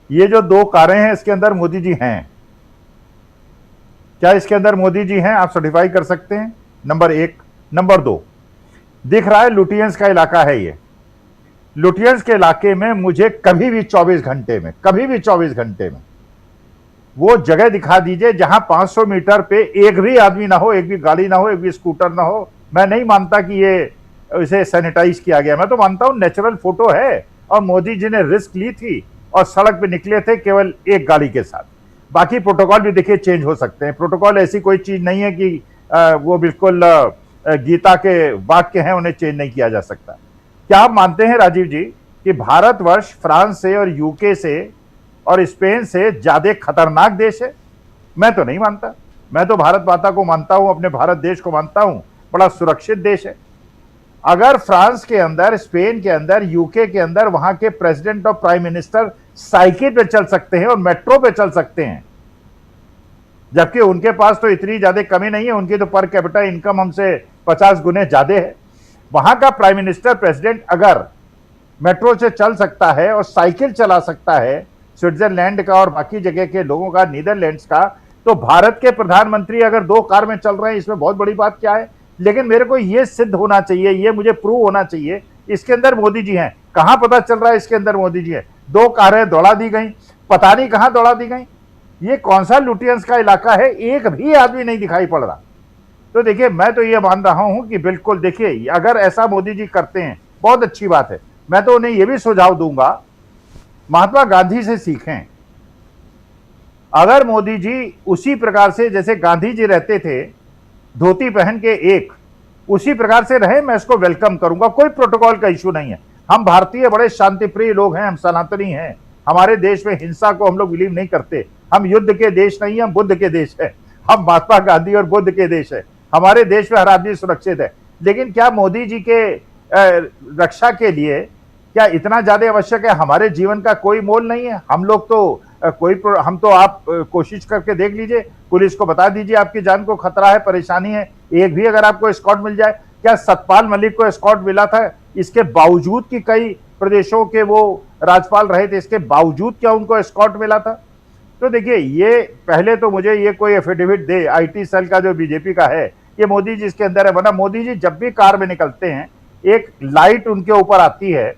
ये जो 2 कारें हैं इसके अंदर मोदी जी हैं? क्या इसके अंदर मोदी जी हैं? आप सर्टिफाई कर सकते हैं? नंबर 1। नंबर 2, दिख रहा है लुटियंस का इलाका है ये। लुटियंस के इलाके में मुझे कभी भी 24 घंटे में वो जगह दिखा दीजिए जहां 500 मीटर पे एक भी आदमी ना हो, एक भी गाड़ी ना हो, एक भी स्कूटर ना हो। मैं नहीं मानता कि ये इसे सैनिटाइज किया गया, मैं तो मानता हूं नेचुरल फोटो है और मोदी जी ने रिस्क ली थी और सड़क पे निकले थे केवल एक गाड़ी के साथ। बाकी प्रोटोकॉल भी देखिए चेंज हो सकते हैं। प्रोटोकॉल ऐसी कोई चीज नहीं है कि वो बिल्कुल गीता के वाक्य हैं, उन्हें चेंज नहीं किया जा सकता। क्या आप मानते हैं राजीव जी कि भारतवर्ष फ्रांस से और यूके से और स्पेन से ज्यादा खतरनाक देश है? मैं तो नहीं मानता। मैं तो भारत माता को मानता हूं, अपने भारत देश को मानता हूं बड़ा सुरक्षित देश है। अगर फ्रांस के अंदर, स्पेन के अंदर, यूके के अंदर वहां के प्रेसिडेंट और प्राइम मिनिस्टर साइकिल पे चल सकते हैं और मेट्रो पे चल सकते हैं, जबकि उनके पास तो इतनी ज्यादा कमी नहीं है, उनकी तो पर कैपिटा इनकम हमसे 50 गुने ज्यादा है। वहां का प्राइम मिनिस्टर, प्रेसिडेंट अगर मेट्रो से चल सकता है और साइकिल चला सकता है, स्विट्जरलैंड का और बाकी जगह के लोगों का, नीदरलैंड्स का, तो भारत के प्रधानमंत्री अगर 2 कार में चल रहे हैं, इसमें बहुत बड़ी बात क्या है? लेकिन मेरे को यह सिद्ध होना चाहिए, ये मुझे प्रूव होना चाहिए इसके अंदर मोदी जी हैं। कहां पता चल रहा है इसके अंदर मोदी जी है? 2 कारें दौड़ा दी गई, पता नहीं कहां दौड़ा दी गई। ये कौन सा लुटियंस का इलाका है? एक भी आदमी नहीं दिखाई पड़ रहा। तो देखिए, मैं तो ये मान रहा हूं कि बिल्कुल, देखिए अगर ऐसा मोदी जी करते हैं बहुत अच्छी बात है। मैं तो उन्हें यह भी सुझाव दूंगा, महात्मा गांधी से सीखें। अगर मोदी जी उसी प्रकार से जैसे गांधी जी रहते थे, धोती पहन के एक, उसी प्रकार से रहे, मैं इसको वेलकम करूंगा। कोई प्रोटोकॉल का इशू नहीं है। हम भारतीय बड़े शांतिप्रिय लोग हैं, हम सनातनी हैं। हमारे देश में हिंसा को हम लोग बिलीव नहीं करते। हम युद्ध के देश नहीं, हम बुद्ध के देश है। हम महात्मा गांधी और बुद्ध के देश है। हमारे देश में हर आदमी सुरक्षित है। लेकिन क्या मोदी जी के रक्षा के लिए क्या इतना ज्यादा आवश्यक है? हमारे जीवन का कोई मोल नहीं है? हम लोग तो हम तो आप कोशिश करके देख लीजिए, पुलिस को बता दीजिए आपकी जान को खतरा है, परेशानी है, एक भी अगर आपको एस्कॉर्ट मिल जाए। क्या सतपाल मलिक को एस्कॉर्ट मिला था? इसके बावजूद कि कई प्रदेशों के वो राज्यपाल रहे थे, इसके बावजूद क्या उनको एस्कॉर्ट मिला था? तो देखिए, ये पहले तो मुझे ये कोई एफिडेविट दे IT सेल का जो बीजेपी का है, ये मोदी जी इसके अंदर है। वरना मोदी जी जब भी कार में निकलते हैं, एक लाइट उनके ऊपर आती है,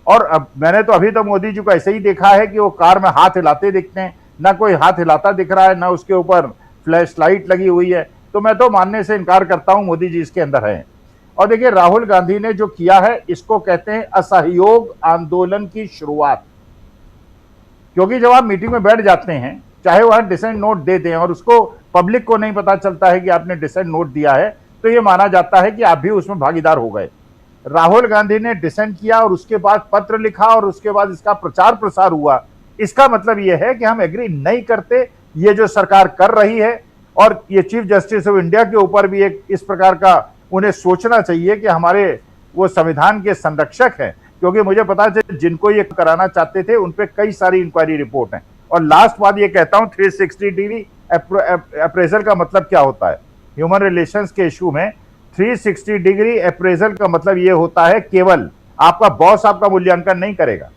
और अब मैंने तो अभी तो मोदी जी को ऐसे ही देखा है कि वो कार में हाथ हिलाते दिखते हैं, ना कोई हाथ हिलाता दिख रहा है, ना उसके ऊपर फ्लैश लाइट लगी हुई है। तो मैं तो मानने से इनकार करता हूं मोदी जी इसके अंदर है। और देखिए, राहुल गांधी ने जो किया है, इसको कहते हैं असहयोग आंदोलन की शुरुआत। क्योंकि जब आप मीटिंग में बैठ जाते हैं, चाहे वहां डिसेंट नोट दे दें और उसको पब्लिक को नहीं पता चलता है कि आपने डिसेंट नोट दिया है, तो यह माना जाता है कि आप भी उसमें भागीदार हो गए। राहुल गांधी ने डिसेंट किया और उसके बाद पत्र लिखा और उसके बाद इसका प्रचार प्रसार हुआ। इसका मतलब यह है कि हम एग्री नहीं करते ये जो सरकार कर रही है। और ये चीफ जस्टिस ऑफ इंडिया के ऊपर भी एक इस प्रकार का उन्हें सोचना चाहिए कि हमारे वो संविधान के संरक्षक हैं। क्योंकि मुझे पता है जिनको ये कराना चाहते थे उन पे कई सारी इंक्वायरी रिपोर्ट हैं। और लास्ट बात ये कहता हूं, 360 डिग्री अप्रेजल का मतलब क्या होता है? ह्यूमन रिलेशंस के इशू में 360 डिग्री अप्रेजल का मतलब यह होता है केवल आपका बॉस आपका मूल्यांकन नहीं करेगा,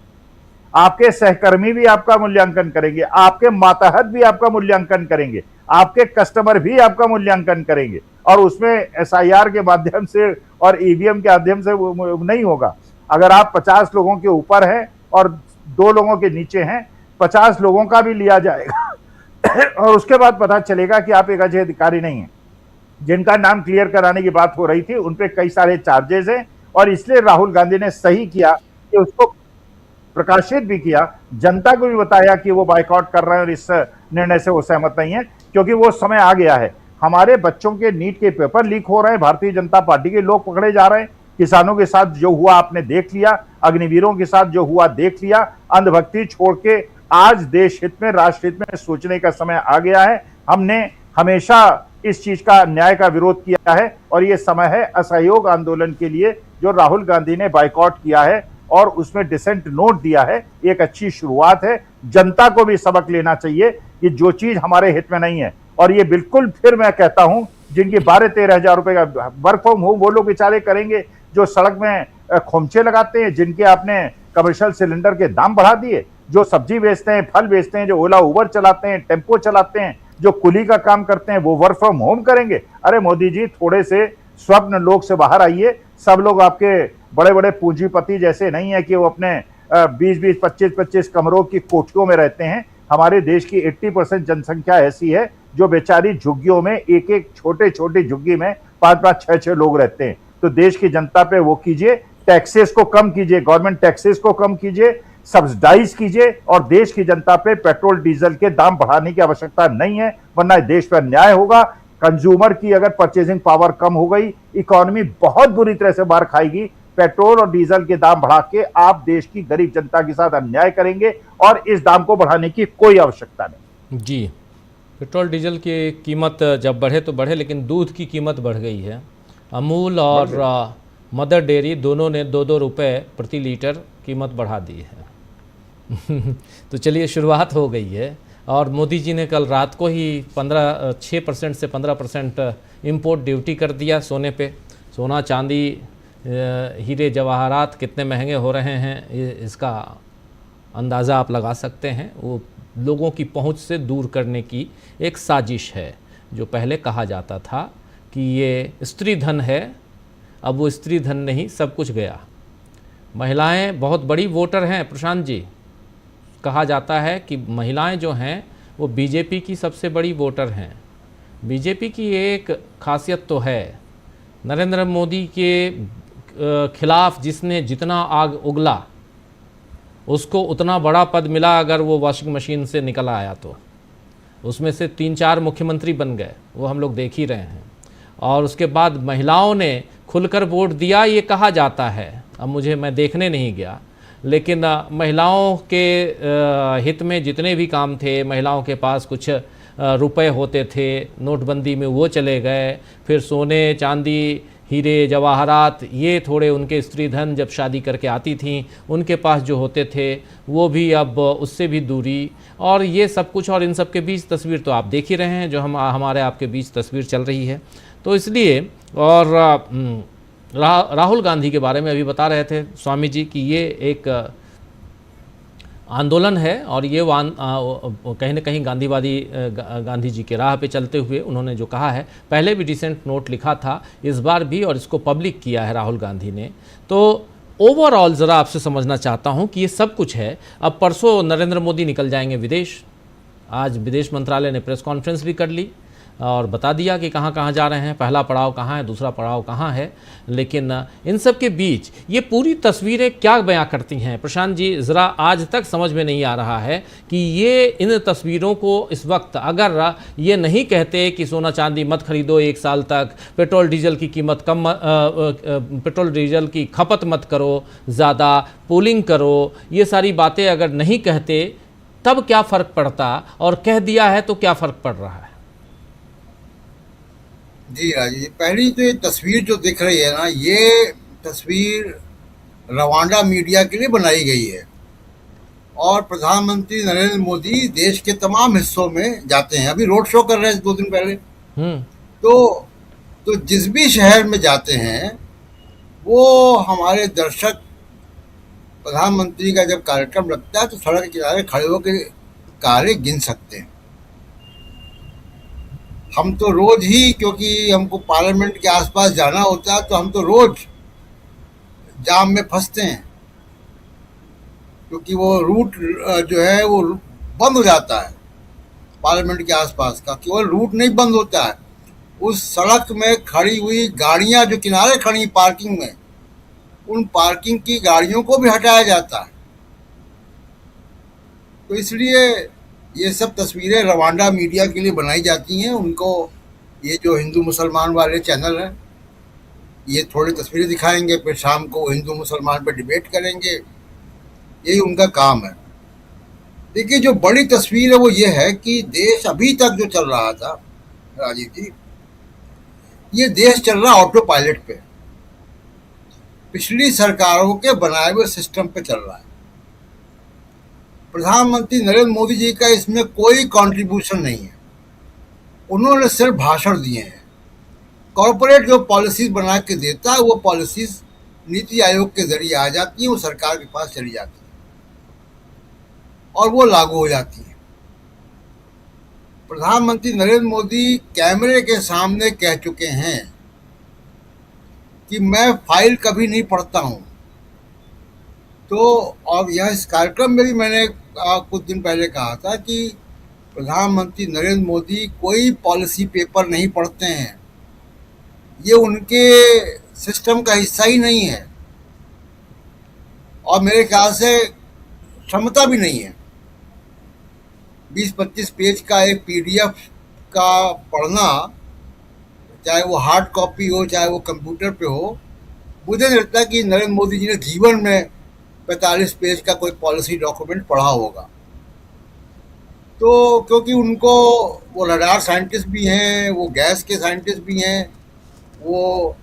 आपके सहकर्मी भी आपका मूल्यांकन करेंगे, आपके मातहत भी आपका मूल्यांकन करेंगे, आपके कस्टमर भी आपका मूल्यांकन करेंगे। और उसमें एसआईआर के माध्यम से और ईवीएम के माध्यम से नहीं होगा। अगर आप 50 लोगों के ऊपर हैं और 2 लोगों के नीचे हैं, 50 लोगों का भी लिया जाएगा और उसके बाद पता चलेगा कि आप एक अच्छे अधिकारी नहीं हैं। जिनका नाम क्लियर कराने की बात हो रही थी उन पे कई सारे चार्जेस हैं और इसलिए राहुल गांधी ने सही किया कि उसको प्रकाशित भी किया, जनता को भी बताया कि वो बायकॉट कर रहे हैं और इस निर्णय से वो सहमत नहीं है, क्योंकि वो समय आ गया है। हमारे बच्चों के नीट के पेपर लीक हो रहे हैं, भारतीय जनता पार्टी के लोग पकड़े जा रहे हैं, किसानों के साथ जो हुआ आपने देख लिया, अग्निवीरों के साथ जो हुआ देख लिया। अंधभक्ति छोड़ के आज देश हित में, राष्ट्र हित में सोचने का समय आ गया है। हमने हमेशा इस चीज का न्याय का विरोध किया है और ये समय है असहयोग आंदोलन के लिए, जो राहुल गांधी ने बायकॉट किया है और उसमें डिसेंट नोट दिया है, एक अच्छी शुरुआत है। जनता को भी सबक लेना चाहिए कि जो चीज हमारे हित में नहीं है, और ये बिल्कुल फिर मैं कहता हूं, जिनकी 12-13 हजार रुपए का वर्क फ्रॉम होम वो लोग बेचारे करेंगे जो सड़क में खोमचे लगाते हैं, जिनके आपने कमर्शियल सिलेंडर के दाम बढ़ा दिए, जो सब्जी बेचते हैं, फल बेचते हैं, जो ओला उबर चलाते हैं, टेम्पो चलाते हैं, जो कुली का काम करते हैं, वो वर्क फ्रॉम होम करेंगे। अरे मोदी जी, थोड़े से स्वप्न लोक से बाहर आइए। सब लोग आपके बड़े बड़े पूंजीपति जैसे नहीं है कि वो अपने 20-20, 25-25 कमरों की कोठियों में रहते हैं। हमारे देश की 80% जनसंख्या ऐसी है जो बेचारी झुग्गियों में, एक एक छोटे छोटे झुग्गी में 5-5, 6-6 लोग रहते हैं। तो देश की जनता पे वो कीजिए, टैक्सेस को कम कीजिए, गवर्नमेंट टैक्सेस को कम कीजिए, सब्सिडाइज कीजिए, और देश की जनता पे पेट्रोल डीजल के दाम बढ़ाने की आवश्यकता नहीं है, वरना देश पर अन्याय होगा। कंज्यूमर की अगर परचेजिंग पावर कम हो गई, इकोनॉमी बहुत बुरी तरह से मार खाएगी। पेट्रोल और डीजल के दाम बढ़ा के आप देश की गरीब जनता के साथ अन्याय करेंगे और इस दाम को बढ़ाने की कोई आवश्यकता नहीं। जी, पेट्रोल डीजल की कीमत जब बढ़े तो बढ़े, लेकिन दूध की कीमत बढ़ गई है। अमूल और मदर डेयरी दोनों ने 2-2 रुपये प्रति लीटर कीमत बढ़ा दी है। तो चलिए, शुरुआत हो गई है और मोदी जी ने कल रात को ही 6% से 15% इम्पोर्ट ड्यूटी कर दिया सोने पे। सोना, चांदी, हीरे जवाहरात कितने महंगे हो रहे हैं, इसका अंदाज़ा आप लगा सकते हैं। वो लोगों की पहुंच से दूर करने की एक साजिश है। जो पहले कहा जाता था कि ये स्त्री धन है, अब वो स्त्री धन नहीं, सब कुछ गया। महिलाएं बहुत बड़ी वोटर हैं प्रशांत जी। कहा जाता है कि महिलाएं जो हैं वो बीजेपी की सबसे बड़ी वोटर हैं। बीजेपी की एक खासियत तो है, नरेंद्र मोदी के खिलाफ जिसने जितना आग उगला उसको उतना बड़ा पद मिला। अगर वो वॉशिंग मशीन से निकल आया तो उसमें से 3-4 मुख्यमंत्री बन गए, वो हम लोग देख ही रहे हैं। और उसके बाद महिलाओं ने खुलकर वोट दिया, ये कहा जाता है। अब मैं देखने नहीं गया, लेकिन महिलाओं के हित में जितने भी काम थे, महिलाओं के पास कुछ रुपए होते थे, नोटबंदी में वो चले गए। फिर सोने, चांदी, हीरे जवाहरात, ये थोड़े उनके स्त्री धन जब शादी करके आती थीं उनके पास जो होते थे, वो भी अब उससे भी दूरी। और ये सब कुछ, और इन सब के बीच तस्वीर तो आप देख ही रहे हैं, जो हमारे आपके बीच तस्वीर चल रही है। तो इसलिए, और राहुल गांधी के बारे में अभी बता रहे थे स्वामी जी कि ये एक आंदोलन है और ये कहीं ना कहीं गांधी जी के राह पे चलते हुए उन्होंने जो कहा है, पहले भी डिसेंट नोट लिखा था, इस बार भी, और इसको पब्लिक किया है राहुल गांधी ने। तो ओवरऑल ज़रा आपसे समझना चाहता हूँ कि ये सब कुछ है। अब परसों नरेंद्र मोदी निकल जाएंगे विदेश। आज विदेश मंत्रालय ने प्रेस कॉन्फ्रेंस भी कर ली और बता दिया कि कहाँ कहाँ जा रहे हैं, पहला पड़ाव कहाँ है, दूसरा पड़ाव कहाँ है। लेकिन इन सब के बीच ये पूरी तस्वीरें क्या बयां करती हैं प्रशांत जी, ज़रा आज तक समझ में नहीं आ रहा है कि ये इन तस्वीरों को इस वक्त अगर ये नहीं कहते कि सोना चांदी मत खरीदो 1 साल तक, पेट्रोल डीजल की कीमत कम, पेट्रोल डीजल की खपत मत करो ज़्यादा, पूलिंग करो, ये सारी बातें अगर नहीं कहते तब क्या फ़र्क पड़ता, और कह दिया है तो क्या फ़र्क पड़ रहा है? जी राजीव जी, पहली तो ये तस्वीर जो दिख रही है ना, ये तस्वीर रवांडा मीडिया के लिए बनाई गई है। और प्रधानमंत्री नरेंद्र मोदी देश के तमाम हिस्सों में जाते हैं, अभी रोड शो कर रहे हैं 2 दिन पहले। तो तो जिस भी शहर में जाते हैं वो हमारे दर्शक प्रधानमंत्री का जब कार्यक्रम लगता है तो सड़क के किनारे खड़े होकर कारें गिन सकते हैं। हम तो रोज ही, क्योंकि हमको पार्लियामेंट के आसपास जाना होता है, तो हम तो रोज जाम में फंसते हैं, क्योंकि वो रूट जो है वो बंद हो जाता है। पार्लियामेंट के आसपास का केवल रूट नहीं बंद होता है, उस सड़क में खड़ी हुई गाड़ियां जो किनारे खड़ी पार्किंग में, उन पार्किंग की गाड़ियों को भी हटाया जाता है। तो इसलिए ये सब तस्वीरें रवांडा मीडिया के लिए बनाई जाती हैं। उनको ये जो हिंदू मुसलमान वाले चैनल हैं ये थोड़ी तस्वीरें दिखाएंगे, फिर शाम को हिंदू मुसलमान पे डिबेट करेंगे, यही उनका काम है। देखिए जो बड़ी तस्वीर है वो ये है कि देश अभी तक जो चल रहा था राजीव जी, ये देश चल रहा ऑटो पायलट पे, पिछली सरकारों के बनाए हुए सिस्टम पे चल रहा है। प्रधानमंत्री नरेंद्र मोदी जी का इसमें कोई कंट्रीब्यूशन नहीं है, उन्होंने सिर्फ भाषण दिए हैं। कॉर्पोरेट जो पॉलिसीज बना के देता है वो पॉलिसीज नीति आयोग के जरिए आ जाती है, वो सरकार के पास चली जाती है और वो लागू हो जाती है। प्रधानमंत्री नरेंद्र मोदी कैमरे के सामने कह चुके हैं कि मैं फाइल कभी नहीं पढ़ता हूं। तो और यह इस कार्यक्रम में भी मैंने कुछ दिन पहले कहा था कि प्रधानमंत्री नरेंद्र मोदी कोई पॉलिसी पेपर नहीं पढ़ते हैं, ये उनके सिस्टम का हिस्सा ही नहीं है और मेरे ख्याल से क्षमता भी नहीं है। 20-25 पेज का एक पीडीएफ का पढ़ना, चाहे वो हार्ड कॉपी हो चाहे वो कंप्यूटर पे हो, मुझे नहीं लगता कि नरेंद्र मोदी जी ने जीवन में 45 पेज का कोई पॉलिसी डॉक्यूमेंट पढ़ा होगा। तो क्योंकि उनको वो रडार साइंटिस्ट भी हैं, वो गैस के साइंटिस्ट भी हैं, वो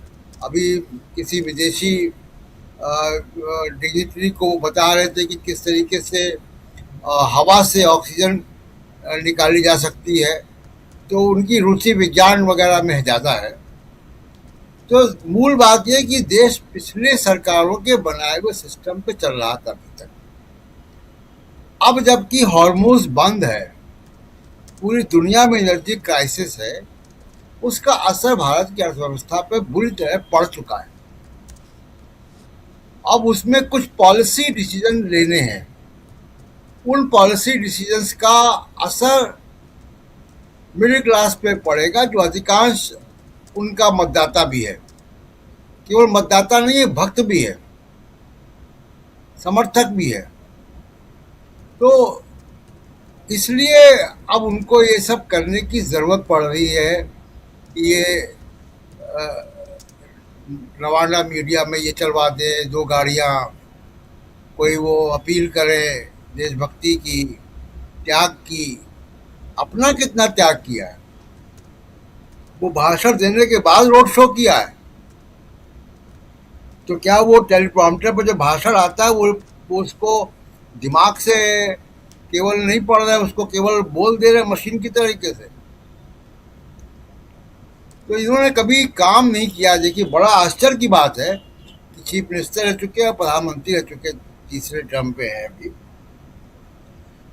अभी किसी विदेशी डिग्निटरी को बता रहे थे कि किस तरीके से हवा से ऑक्सीजन निकाली जा सकती है, तो उनकी रुचि विज्ञान वगैरह में ज़्यादा है। तो मूल बात यह कि देश पिछले सरकारों के बनाए हुए सिस्टम पे चल रहा था अभी तक। अब जबकि हॉर्मोज बंद है, पूरी दुनिया में एनर्जी क्राइसिस है, उसका असर भारत की अर्थव्यवस्था पे बुरी तरह पड़ चुका है। अब उसमें कुछ पॉलिसी डिसीजन लेने हैं, उन पॉलिसी डिसीजंस का असर मिडिल क्लास पे पड़ेगा, जो अधिकांश उनका मतदाता भी है। केवल मतदाता नहीं है, भक्त भी है, समर्थक भी है। तो इसलिए अब उनको ये सब करने की ज़रूरत पड़ रही है कि ये रवांडा मीडिया में ये चलवा दें 2 गाड़ियाँ, कोई वो अपील करे देशभक्ति की, त्याग की। अपना कितना त्याग किया है, वो भाषण देने के बाद रोड शो किया है, तो क्या वो टेलीप्रॉम्प्टर पर जो भाषण आता है वो उसको दिमाग से केवल नहीं पढ़ रहे हैं, उसको केवल बोल दे रहे हैं मशीन की तरीके से। तो इन्होंने कभी काम नहीं किया। देखिए बड़ा आश्चर्य की बात है कि चीफ मिनिस्टर रह चुके हैं, प्रधानमंत्री रह चुके, तीसरे टर्म पे हैं अभी,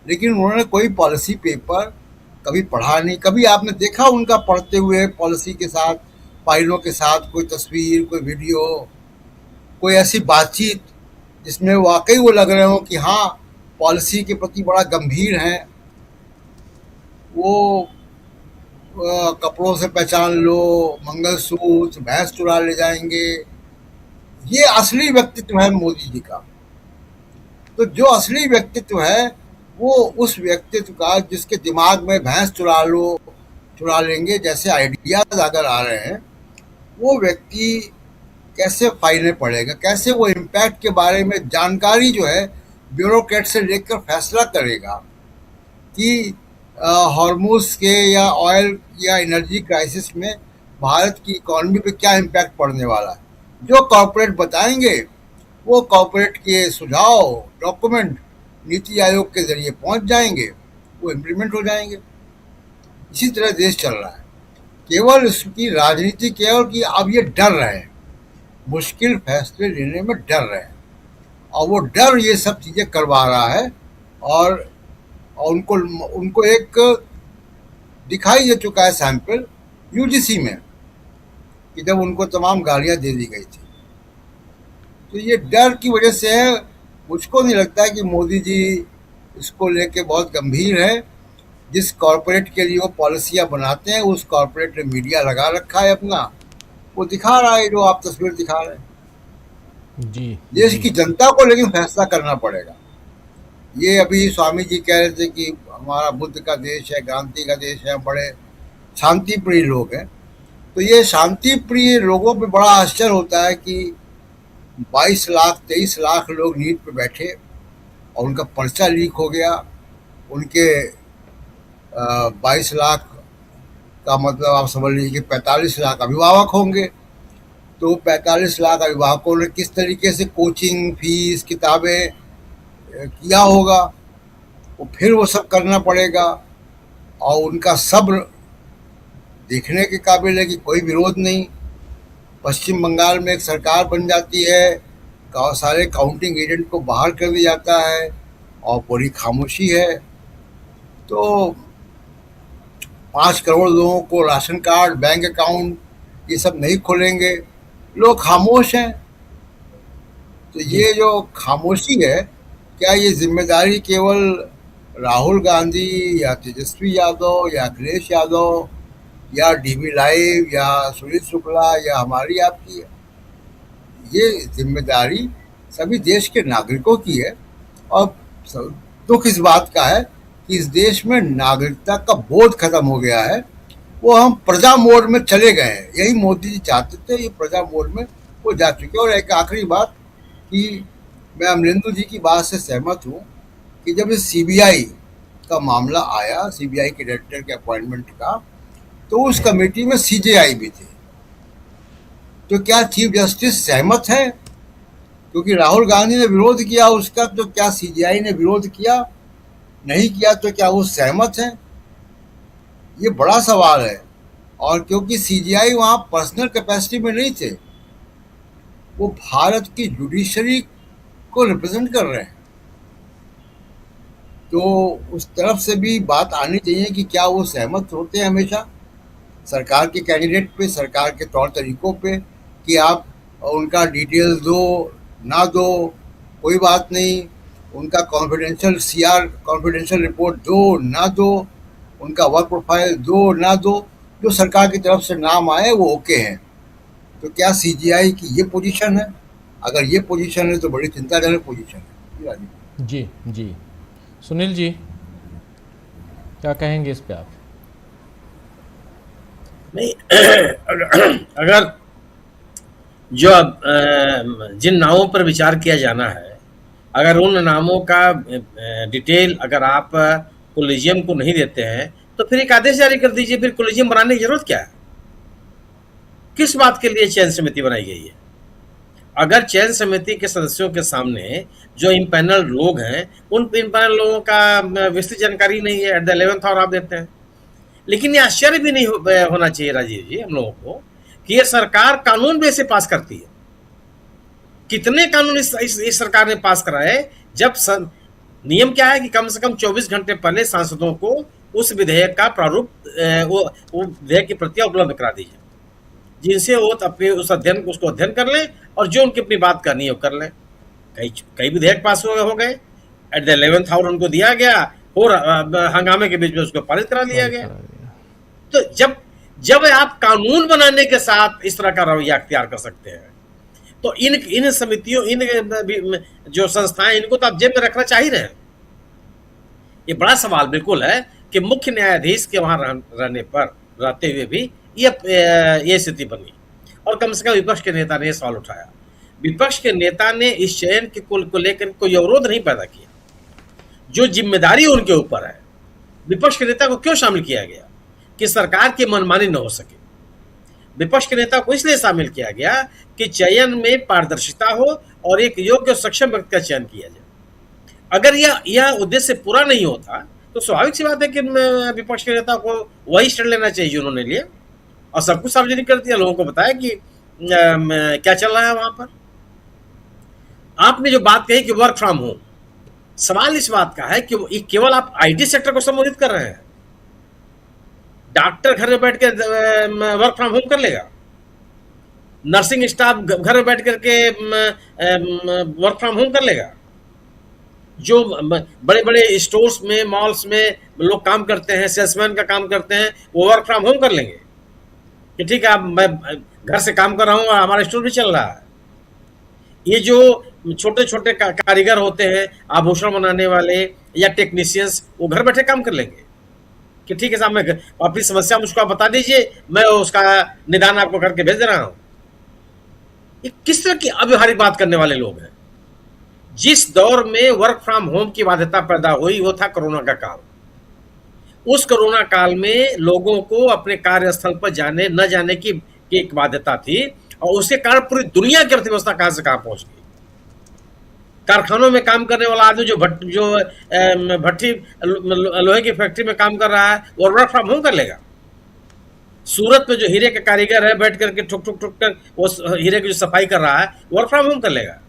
लेकिन उन्होंने कोई पॉलिसी पेपर कभी पढ़ा नहीं। कभी आपने देखा उनका पढ़ते हुए पॉलिसी के साथ, फाइलों के साथ कोई तस्वीर, कोई वीडियो, कोई ऐसी बातचीत जिसमें वाकई वो लग रहे हो कि हाँ पॉलिसी के प्रति बड़ा गंभीर हैं। वो कपड़ों से पहचान लो, मंगलसूत्र, भैंस चुरा ले जाएंगे, ये असली व्यक्तित्व है मोदी जी का। तो जो असली व्यक्तित्व है वो उस व्यक्तित्व का जिसके दिमाग में भैंस चुरा लेंगे जैसे आइडियाज अगर आ रहे हैं, वो व्यक्ति कैसे फाइलें पढ़ेगा, कैसे वो इम्पैक्ट के बारे में जानकारी जो है ब्यूरोक्रेट से लेकर फैसला करेगा कि हॉर्मोज के या ऑयल या एनर्जी क्राइसिस में भारत की इकॉनमी पे क्या इम्पैक्ट पड़ने वाला है। जो कॉर्पोरेट बताएंगे वो कॉर्पोरेट के सुझाव, डॉक्यूमेंट नीति आयोग के जरिए पहुंच जाएंगे, वो इम्प्लीमेंट हो जाएंगे। इसी तरह देश चल रहा है। केवल इसकी राजनीति केवल कि अब ये डर रहे हैं, मुश्किल फैसले लेने में डर रहे हैं, और वो डर ये सब चीजें करवा रहा है। और उनको उनको एक दिखाई दे चुका है सैंपल यूजीसी में, कि जब उनको तमाम गालियां दे दी गई थी। तो ये डर की वजह से है। मुझको नहीं लगता है कि मोदी जी इसको लेके बहुत गंभीर है। जिस कॉरपोरेट के लिए वो पॉलिसियां बनाते हैं, उस कॉरपोरेट ने मीडिया लगा रखा है अपना, वो दिखा रहा है जो आप तस्वीर दिखा रहे हैं। जी देश की जनता को लेकिन फैसला करना पड़ेगा। ये अभी स्वामी जी कह रहे थे कि हमारा बुद्ध का देश है, गांधी का देश है, बड़े शांति प्रिय लोग हैं। तो ये शांति प्रिय लोगों पे बड़ा आश्चर्य होता है कि 22 लाख 23 लाख लोग नीट पे बैठे और उनका पर्चा लीक हो गया। उनके 22 लाख का मतलब आप समझ लीजिए कि 45 लाख अभिभावक होंगे। तो 45 लाख अभिभावकों ने किस तरीके से कोचिंग फीस किताबें किया होगा, वो फिर वो सब करना पड़ेगा। और उनका सब्र देखने के काबिल है कि कोई विरोध नहीं। पश्चिम बंगाल में एक सरकार बन जाती है, सारे काउंटिंग एजेंट को बाहर कर दिया जाता है और पूरी खामोशी है। तो 5 करोड़ लोगों को राशन कार्ड, बैंक अकाउंट ये सब नहीं खोलेंगे, लोग खामोश हैं। तो ये जो खामोशी है, क्या ये जिम्मेदारी केवल राहुल गांधी या तेजस्वी यादव या अखिलेश यादव या डीबी लाइव या सुनील शुक्ला या हमारी आपकी है? ये जिम्मेदारी सभी देश के नागरिकों की है। और दुख इस बात का है कि इस देश में नागरिकता का बोध खत्म हो गया है। वो हम प्रजा मोड में चले गए हैं। यही मोदी जी चाहते थे, ये प्रजा मोड में वो जा चुके। और एक आखिरी बात कि मैं अमरिंदर जी की बात से सहमत हूँ कि जब इस सीबीआई का मामला आया, सीबीआई के डायरेक्टर के अपॉइंटमेंट का, तो उस कमेटी में सीजेआई भी थे। तो क्या चीफ जस्टिस सहमत है? क्योंकि राहुल गांधी ने विरोध किया उसका, तो क्या सीजेआई ने विरोध किया? नहीं किया तो क्या वो सहमत है? ये बड़ा सवाल है। और क्योंकि सीजेआई वहां पर्सनल कैपेसिटी में नहीं थे, वो भारत की जुडिशरी को रिप्रेजेंट कर रहे हैं। तो उस तरफ से भी बात आनी चाहिए कि क्या वो सहमत होते हैं हमेशा सरकार के कैंडिडेट पे, सरकार के तौर तरीकों पे, कि आप उनका डिटेल्स दो ना दो कोई बात नहीं, उनका कॉन्फिडेंशियल सीआर कॉन्फिडेंशियल रिपोर्ट दो ना दो, उनका वर्क प्रोफाइल दो ना दो, जो सरकार की तरफ से नाम आए वो ओके हैं। तो क्या सीजीआई की ये पोजीशन है? अगर ये पोजीशन है तो बड़ी चिंताजनक पोजीशन है। जी जी सुनील जी, क्या कहेंगे इस पे आप? नहीं, अगर जो जिन नामों पर विचार किया जाना है, अगर उन नामों का डिटेल अगर आप कोलिजियम को नहीं देते हैं तो फिर एक आदेश जारी कर दीजिए। फिर कोलिजियम बनाने की जरूरत क्या है? किस बात के लिए चयन समिति बनाई गई है? अगर चयन समिति के सदस्यों के सामने जो इम्पैनल लोग हैं, उन इम्पैनल लोगों का विस्तृत जानकारी नहीं है, एट द 11th आवर आप देते हैं। लेकिन ये आश्चर्य भी नहीं होना चाहिए राजीव जी हम लोगों को कि ये सरकार कानून भी ऐसे पास करती है। कितने कानून इस सरकार ने पास कराए, जब नियम क्या है कि कम से कम 24 घंटे पहले सांसदों को उस विधेयक का प्रारूप वो विधेयक की प्रतियां उपलब्ध करा दीजिए, जिनसे वो अपने उसको अध्ययन कर लें और जो उनकी अपनी बात करनी है वो कर लें। कई विधेयक पास हो गए, एट द 11th आवर उनको दिया गया और हंगामे के बीच में उसको पारित करा लिया गया। तो जब आप कानून बनाने के साथ इस तरह का रवैया अख्तियार कर सकते हैं, तो इन समितियों, इन जो संस्थाएं, इनको तो आप जेब में रखना चाह ही रहे हैं। ये बड़ा सवाल बिल्कुल है कि मुख्य न्यायाधीश के वहां रहते हुए भी ये स्थिति बनी। और कम से कम विपक्ष के नेता ने यह सवाल उठाया। विपक्ष के नेता ने इस चयन के को लेकर कोई अवरोध नहीं पैदा किया। जो जिम्मेदारी उनके ऊपर है, विपक्ष के नेता को क्यों शामिल किया गया कि सरकार की मनमानी न हो सके? विपक्ष के नेता को इसलिए शामिल किया गया कि चयन में पारदर्शिता हो और एक योग्य और सक्षम व्यक्ति का चयन किया जाए। अगर यह उद्देश्य पूरा नहीं होता तो स्वाभाविक सी बात है कि विपक्ष के नेता को वही स्टैंड लेना चाहिए जो उन्होंने लिए। और सब कुछ सार्वजनिक कर दिया, लोगों को बताया कि क्या चल रहा है वहां पर। आपने जो बात कही कि वर्क फ्रॉम होम, सवाल इस बात का है कि केवल आप आईटी सेक्टर को संबोधित कर रहे हैं। डॉक्टर घर में बैठ के वर्क फ्रॉम होम कर लेगा, नर्सिंग स्टाफ घर में बैठ करके वर्क फ्रॉम होम कर लेगा, जो बड़े बड़े स्टोर्स में, मॉल्स में लोग काम करते हैं, सेल्समैन का काम करते हैं, वो वर्क फ्रॉम होम कर लेंगे कि ठीक है मैं घर से काम कर रहा हूँ और हमारा स्टोर भी चल रहा है। ये जो छोटे छोटे कारीगर होते हैं, आभूषण बनाने वाले या टेक्नीशियंस, वो घर बैठे काम कर लेंगे कि ठीक है साहब मैं अपनी समस्या मुझको आप बता दीजिए, मैं उसका निदान आपको करके भेज दे रहा हूं। ये किस तरह की अव्यवहारिक बात करने वाले लोग हैं। जिस दौर में वर्क फ्रॉम होम की बाध्यता पैदा हुई वो था कोरोना का काल। उस कोरोना काल में लोगों को अपने कार्यस्थल पर जाने न जाने की एक बाध्यता थी, और उसके कारण पूरी दुनिया की अर्थव्यवस्था कहां से कहां पहुंच गई। कारखानों में काम करने वाला आदमी जो भट्टी लोहे की फैक्ट्री में काम कर रहा है वो वर्क फ्रॉम होम कर लेगा। सूरत में जो हीरे के कारीगर है बैठ करके ठुक ठुक ठुक कर वो हीरे की जो सफाई कर रहा है वर्क फ्रॉम होम कर लेगा।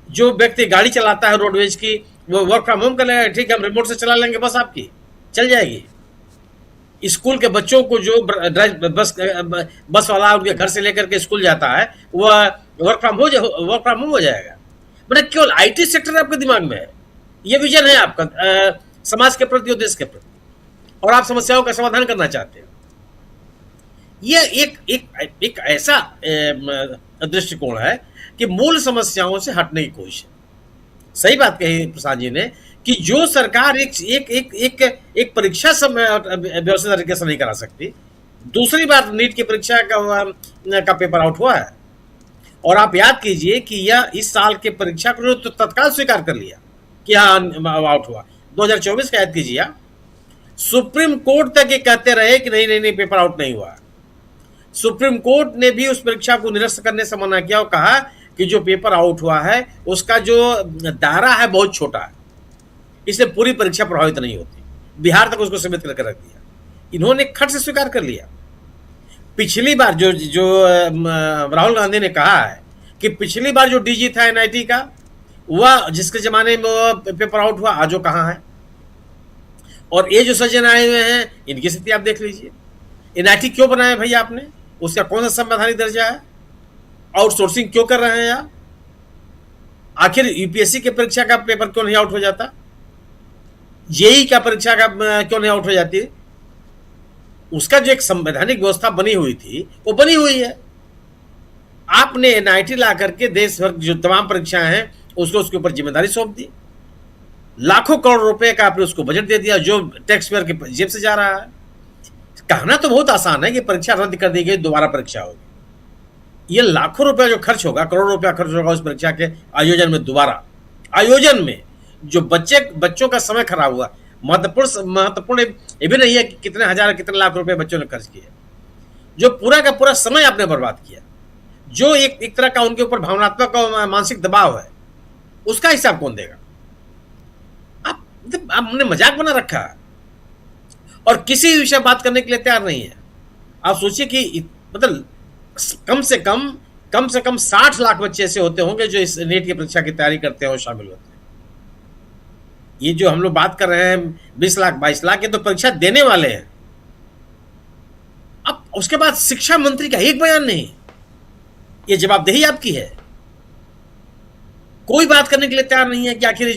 जो व्यक्ति गाड़ी चलाता है रोडवेज की वो वर्क फ्रॉम होम कर लेगा, ठीक है हम रिमोट से चला लेंगे, बस आपकी चल जाएगी। स्कूल के बच्चों को जो बस वाला उनके घर से लेकर के स्कूल जाता है वो वर्क फ्रॉम होम हो जाएगा। मतलब केवल आईटी सेक्टर आपके दिमाग में है, ये विजन है आपका समाज के प्रति और देश के प्रति, और आप समस्याओं का समाधान करना चाहते हो। ये एक ऐसा दृष्टिकोण है कि मूल समस्याओं से हटने की कोशिश है। सही बात कही प्रसाद जी ने कि जो सरकार एक परीक्षा व्यवस्थित तरीके से नहीं करा सकती। दूसरी बात, नीट की परीक्षा का पेपर आउट हुआ है, और आप याद कीजिए कि यह इस साल के परीक्षा को तो तत्काल स्वीकार कर लिया कि हाँ आउट हुआ। 2024 का याद कीजिए आप, सुप्रीम कोर्ट तक ये कहते रहे कि नहीं पेपर आउट नहीं हुआ। सुप्रीम कोर्ट ने भी उस परीक्षा को निरस्त करने से मना किया और कहा कि जो पेपर आउट हुआ है उसका जो दायरा है बहुत छोटा है, इससे पूरी परीक्षा प्रभावित नहीं होती। बिहार तक उसको सीमित करके रख दिया। इन्होंने खट से स्वीकार कर लिया। पिछली बार जो राहुल गांधी ने कहा है कि पिछली बार जो डीजी था एनआईटी का, वह जिसके जमाने में वो पेपर आउट हुआ, आज वो कहाँ है। और ये जो सज्जन आए हुए हैं इनकी स्थिति आप देख लीजिए। एनआईटी क्यों बनाया भैया आपने, उसका कौन सा संवैधानिक दर्जा है, आउटसोर्सिंग क्यों कर रहे हैं आप, आखिर यूपीएससी के परीक्षा का पेपर क्यों नहीं आउट हो जाता, जेई का परीक्षा का क्यों नहीं आउट हो जाती। उसका जो एक संवैधानिक व्यवस्था बनी हुई थी वो बनी हुई है। आपने एनआईटी ला करके देश भर जो तमाम परीक्षाएं हैं उसको उसके ऊपर जिम्मेदारी सौंप दी। लाखों करोड़ रुपए का आपने उसको बजट दे दिया जो टैक्स पेयर के जेब से जा रहा है। कहना तो बहुत आसान है कि परीक्षा रद्द कर दी गई, दोबारा परीक्षा होगी। ये लाखों रुपया जो खर्च होगा, करोड़ों रुपया खर्च होगा उस परीक्षा के आयोजन में, दोबारा आयोजन में जो बच्चों का समय खराब हुआ। महत्वपूर्ण ये भी नहीं है कि कितने हजार कितने लाख रुपए बच्चों ने खर्च किए, जो पूरा का पूरा समय आपने बर्बाद किया, जो एक तरह का उनके ऊपर भावनात्मक और मानसिक दबाव है, उसका हिसाब कौन देगा। आपने मजाक बना रखा है और किसी विषय बात करने के लिए तैयार नहीं है। आप सोचिए कि मतलब कम से कम 60 लाख बच्चे ऐसे होते होंगे जो इस नीट की परीक्षा की तैयारी करते हैं और शामिल होते हैं। ये जो हम लोग बात कर रहे हैं 20 लाख 22 लाख, ये तो परीक्षा देने वाले हैं। अब उसके बाद शिक्षा मंत्री का एक बयान नहीं, ये जवाबदेही आपकी है। कोई बात करने के लिए तैयार नहीं है कि आखिर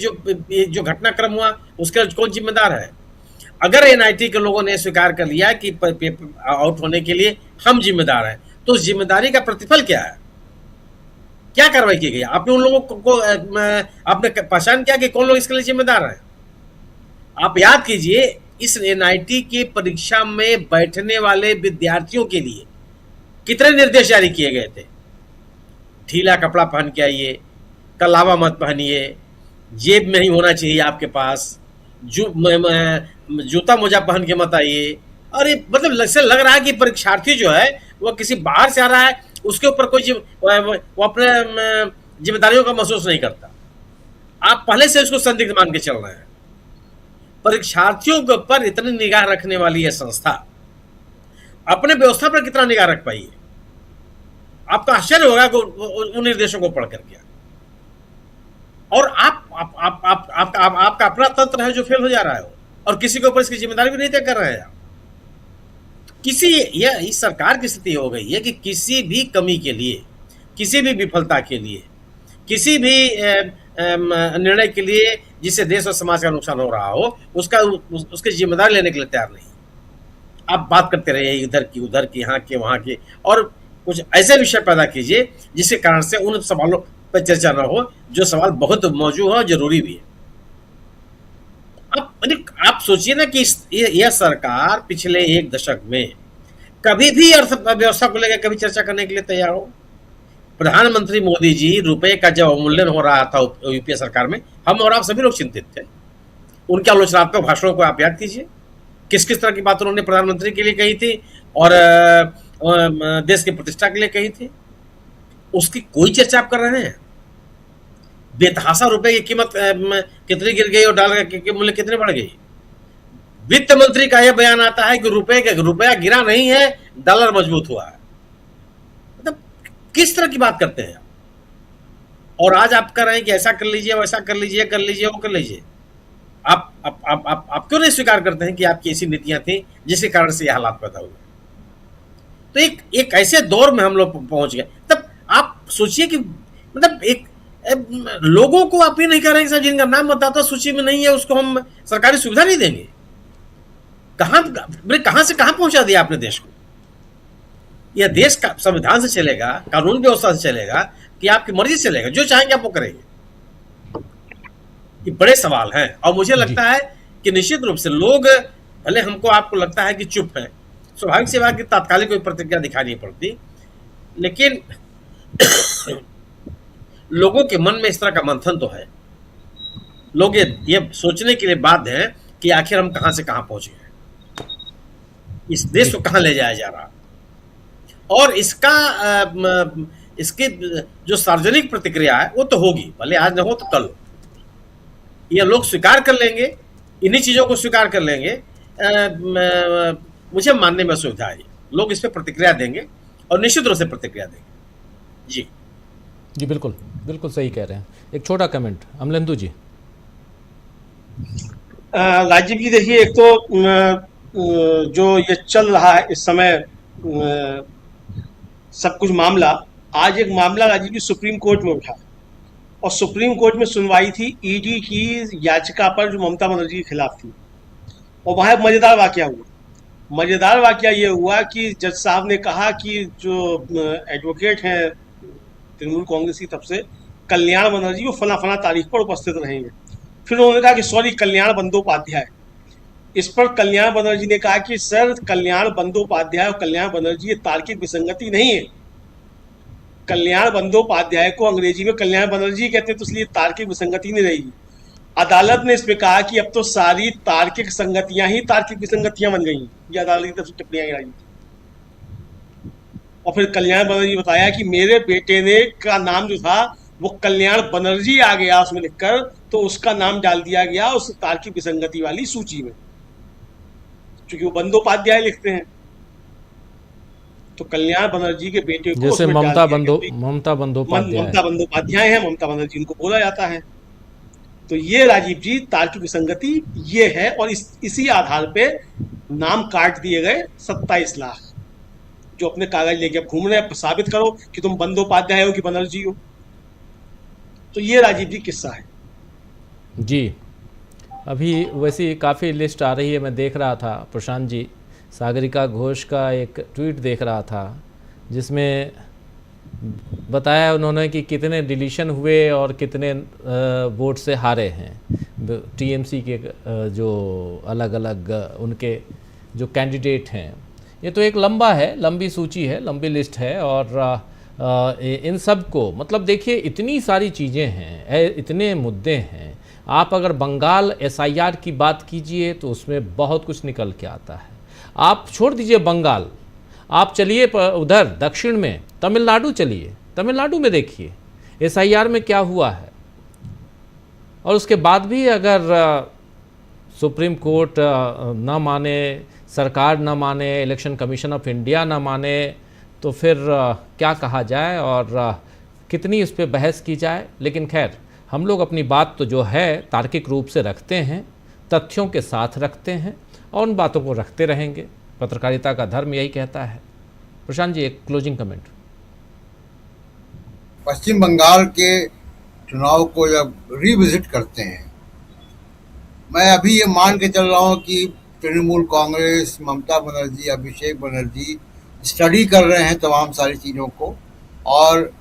जो घटनाक्रम हुआ उसका कौन जिम्मेदार है। अगर एनआईटी के लोगों ने स्वीकार कर लिया कि पेपर आउट होने के लिए हम जिम्मेदार हैं, तो उस जिम्मेदारी का प्रतिफल क्या है, क्या कार्रवाई की गई। आपने उन लोगों को आपने पहचान किया कि कौन लोग इसके लिए जिम्मेदार हैं। आप याद कीजिए इस एनआईटी की परीक्षा में बैठने वाले विद्यार्थियों के लिए कितने निर्देश जारी किए गए थे। ढीला कपड़ा पहन के आइए, कलावा मत पहनिए, जेब में ही होना चाहिए आपके पास, जूता मोजा पहन के मत आइए। और ये मतलब ऐसे लग रहा है कि परीक्षार्थी जो है वो किसी बाहर से आ रहा है, उसके ऊपर कोई वो अपने जिम्मेदारियों का महसूस नहीं करता। आप पहले से उसको संदिग्ध मान के चल रहे हैं। परीक्षार्थियों के ऊपर इतनी निगाह रखने वाली यह संस्था अपने व्यवस्था पर कितना निगाह रख पाई है? आपको आश्चर्य होगा कि उन निर्देशों को पढ़ करके। और आपका अपना तंत्र है जो फेल हो जा रहा है, और किसी के ऊपर इसकी जिम्मेदारी भी नहीं तय कर रहे हैं। यह इस सरकार की स्थिति हो गई है कि किसी भी कमी के लिए, किसी भी विफलता के लिए, किसी भी निर्णय के लिए जिससे देश और समाज का नुकसान हो रहा हो, उसकी जिम्मेदारी लेने के लिए तैयार नहीं। आप बात करते रहिए इधर की उधर की, यहाँ के वहाँ के, और कुछ ऐसे विषय पैदा कीजिए जिसके कारण से उन सवालों पर चर्चा न हो जो सवाल बहुत मौजूद है और जरूरी भी है। आप सोचिए ना कि यह सरकार पिछले एक दशक में कभी भी अर्थव्यवस्था को लेकर कभी चर्चा करने के लिए तैयार हो? प्रधानमंत्री मोदी जी रुपए का जब अवमूल्यन हो रहा था यूपीए सरकार में, हम और आप सभी लोग चिंतित थे। उनके आलोचनात्मक भाषणों को आप याद कीजिए, किस किस तरह की बात उन्होंने प्रधानमंत्री के लिए कही थी और देश की प्रतिष्ठा के लिए कही थी। उसकी कोई चर्चा आप कर रहे हैं? बेतहाशा रुपए की कीमत कितनी गिर गई और डॉलर के मूल्य कितने बढ़ गई। वित्त मंत्री का यह बयान आता है कि रुपया गिरा नहीं है, डॉलर मजबूत हुआ है। मतलब किस तरह की बात करते हैं? और आज आप कह रहे हैं कि ऐसा कर लीजिए, वैसा कर लीजिए, कर लीजिए, वो कर लीजिए। आप क्यों नहीं स्वीकार करते हैं कि आपकी ऐसी नीतियां थी जिसके कारण से यह हालात पैदा हुए? तो एक ऐसे दौर में हम लोग पहुंच गए। तब आप सोचिए कि मतलब एक लोगों को आप ये नहीं कह रहे हैं जिनका नाम मतदाता सूची में नहीं है उसको हम सरकारी सुविधा नहीं देंगे। कहां से कहां पहुंचा दिया आपने देश को? यह देश का संविधान से चलेगा, कानून व्यवस्था से चलेगा कि आपकी मर्जी से चलेगा? जो चाहेंगे आप वो करेंगे? ये बड़े सवाल हैं। और मुझे लगता है कि निश्चित रूप से लोग, भले हमको आपको लगता है कि चुप है, स्वाभाविक सी बात कि तात्कालिक कोई प्रतिक्रिया दिखानी पड़ती, लेकिन लोगों के मन में इस तरह का मंथन तो है। लोग ये सोचने के लिए बाध्य हैं कि आखिर हम कहां से कहां पहुंच गए, इस देश को कहां ले जाया जा रहा। और इसकी जो सार्वजनिक प्रतिक्रिया है वो तो होगी, भले आज न हो तो कल। ये लोग स्वीकार कर लेंगे, इन्हीं चीजों को स्वीकार कर लेंगे। मुझे मानने में सुविधा है, लोग इस पर प्रतिक्रिया देंगे और निश्चित रूप से प्रतिक्रिया देंगे। जी बिल्कुल बिल्कुल सही कह रहे हैं। एक छोटा कमेंट अमलेंदु जी। राजीव जी देखिए, एक तो जो ये चल रहा है इस समय सब कुछ मामला, आज एक मामला राजीव जी सुप्रीम कोर्ट में उठा और सुप्रीम कोर्ट में सुनवाई थी ईडी की याचिका पर जो ममता बनर्जी के खिलाफ थी। और वहाँ एक मजेदार वाकया हुआ। मजेदार वाकया ये हुआ कि जज साहब ने कहा कि जो एडवोकेट हैं तृणमूल कांग्रेस की तरफ से कल्याण बनर्जी, वो फला फला तारीख पर उपस्थित रहेंगे। फिर उन्होंने कहा कि सॉरी, कल्याण बंदोपाध्याय। इस पर कल्याण बनर्जी ने कहा कि सर, कल्याण बंदोपाध्याय और कल्याण बनर्जी ये तार्किक विसंगति नहीं है। कल्याण बंदोपाध्याय को अंग्रेजी में कल्याण बनर्जी कहते हैं, तो इसलिए तार्किक विसंगति नहीं रहेगी। अदालत ने इसमें कहा कि अब तो सारी तार्किक संगतियां ही तार्किक विसंगतियां बन गई। ये अदालत की तरफ से टिप्पणियां गिराई। और फिर कल्याण बनर्जी बताया कि मेरे बेटे ने का नाम जो था वो कल्याण बनर्जी आ गया उसमें लिखकर, तो उसका नाम डाल दिया गया उस तार्किक विसंगति वाली सूची में, क्योंकि वो बंदोपाध्याय लिखते हैं। तो कल्याण बनर्जी के बेटे को जैसे ममता बंदोपाध्याय है, ममता बनर्जी उनको बोला जाता है। तो ये राजीव जी तार्किक विसंगति ये है। और इसी आधार पे नाम काट दिए गए 27 लाख जो अपने कागज लेके अब घूम रहे हैं। साबित करो कि तुम बंदोपाध्याय हो कि बनर्जी हो। तो ये राजीव जी किस्सा है जी। अभी वैसी काफ़ी लिस्ट आ रही है, मैं देख रहा था प्रशांत जी, सागरिका घोष का एक ट्वीट देख रहा था जिसमें बताया उन्होंने कि कितने डिलीशन हुए और कितने वोट से हारे हैं टीएमसी के जो अलग अलग उनके जो कैंडिडेट हैं। ये तो एक लंबी सूची है, लंबी लिस्ट है। और इन सब को मतलब देखिए, इतनी सारी चीज़ें हैं, इतने मुद्दे हैं। आप अगर बंगाल एसआईआर की बात कीजिए तो उसमें बहुत कुछ निकल के आता है। आप छोड़ दीजिए बंगाल, आप चलिए उधर दक्षिण में तमिलनाडु चलिए, तमिलनाडु में देखिए एसआईआर में क्या हुआ है। और उसके बाद भी अगर सुप्रीम कोर्ट ना माने, सरकार न माने, इलेक्शन कमीशन ऑफ इंडिया न माने, तो फिर क्या कहा जाए और कितनी इस पे बहस की जाए। लेकिन खैर, हम लोग अपनी बात तो जो है तार्किक रूप से रखते हैं, तथ्यों के साथ रखते हैं और उन बातों को रखते रहेंगे। पत्रकारिता का धर्म यही कहता है। प्रशांत जी, एक क्लोजिंग कमेंट। पश्चिम बंगाल के चुनाव को जब रिविजिट करते हैं, मैं अभी ये मान के चल रहा हूँ कि तृणमूल कांग्रेस, ममता बनर्जी, अभिषेक बनर्जी स्टडी कर रहे हैं तमाम सारी चीज़ों को और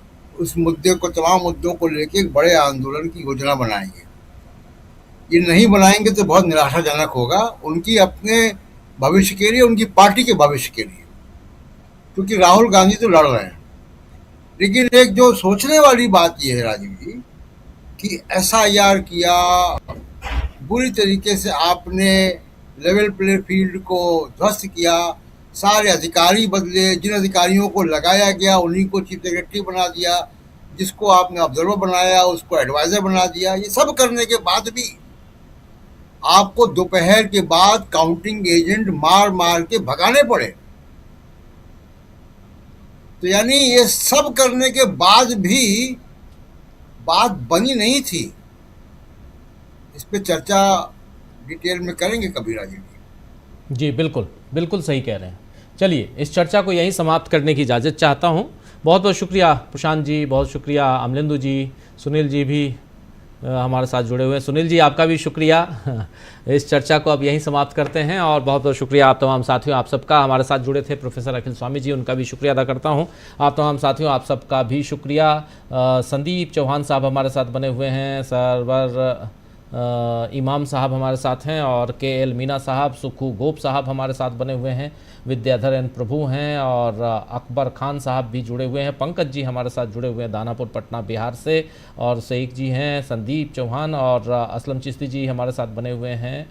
उस मुद्दे को, तमाम मुद्दों को लेके एक बड़े आंदोलन की योजना बनाएंगे। ये नहीं बनाएंगे तो बहुत निराशाजनक होगा उनकी अपने भविष्य के लिए, उनकी पार्टी के भविष्य के लिए, क्योंकि राहुल गांधी तो लड़ रहे हैं। लेकिन एक जो सोचने वाली बात यह है राजीव जी कि SIR किया, बुरी तरीके से आपने लेवल प्ले फील्ड को ध्वस्त किया, सारे अधिकारी बदले, जिन अधिकारियों को लगाया गया उन्हीं को चीफ सेक्रेटरी बना दिया, जिसको आपने ऑब्जर्वर बनाया उसको एडवाइजर बना दिया। ये सब करने के बाद भी आपको दोपहर के बाद काउंटिंग एजेंट मार मार के भगाने पड़े। तो यानी ये सब करने के बाद भी बात बनी नहीं थी। इस पे चर्चा डिटेल में करेंगे कभी राजीव जी। जी बिल्कुल, बिल्कुल सही कह रहे हैं। चलिए, इस चर्चा को यहीं समाप्त करने की इजाज़त चाहता हूं। बहुत बहुत शुक्रिया प्रशांत जी, बहुत शुक्रिया अमलेंदु जी, सुनील जी भी हमारे साथ जुड़े हुए हैं। सुनील जी, आपका भी शुक्रिया। इस चर्चा को अब यहीं समाप्त करते हैं और बहुत बहुत शुक्रिया आप तमाम साथियों, आप सबका हमारे साथ जुड़े थे प्रोफेसर अखिल स्वामी जी, उनका भी शुक्रिया अदा करता हूं। आप तमाम साथियों, आप सबका भी शुक्रिया। संदीप चौहान साहब हमारे साथ बने हुए हैं, सरवर इमाम साहब हमारे साथ हैं और KL मीना साहब, सुखू गोप साहब हमारे साथ बने हुए हैं, विद्याधर एन प्रभु हैं और अकबर खान साहब भी जुड़े हुए हैं, पंकज जी हमारे साथ जुड़े हुए हैं दानापुर पटना बिहार से, और सईक जी हैं, संदीप चौहान और असलम चिश्ती जी हमारे साथ बने हुए हैं।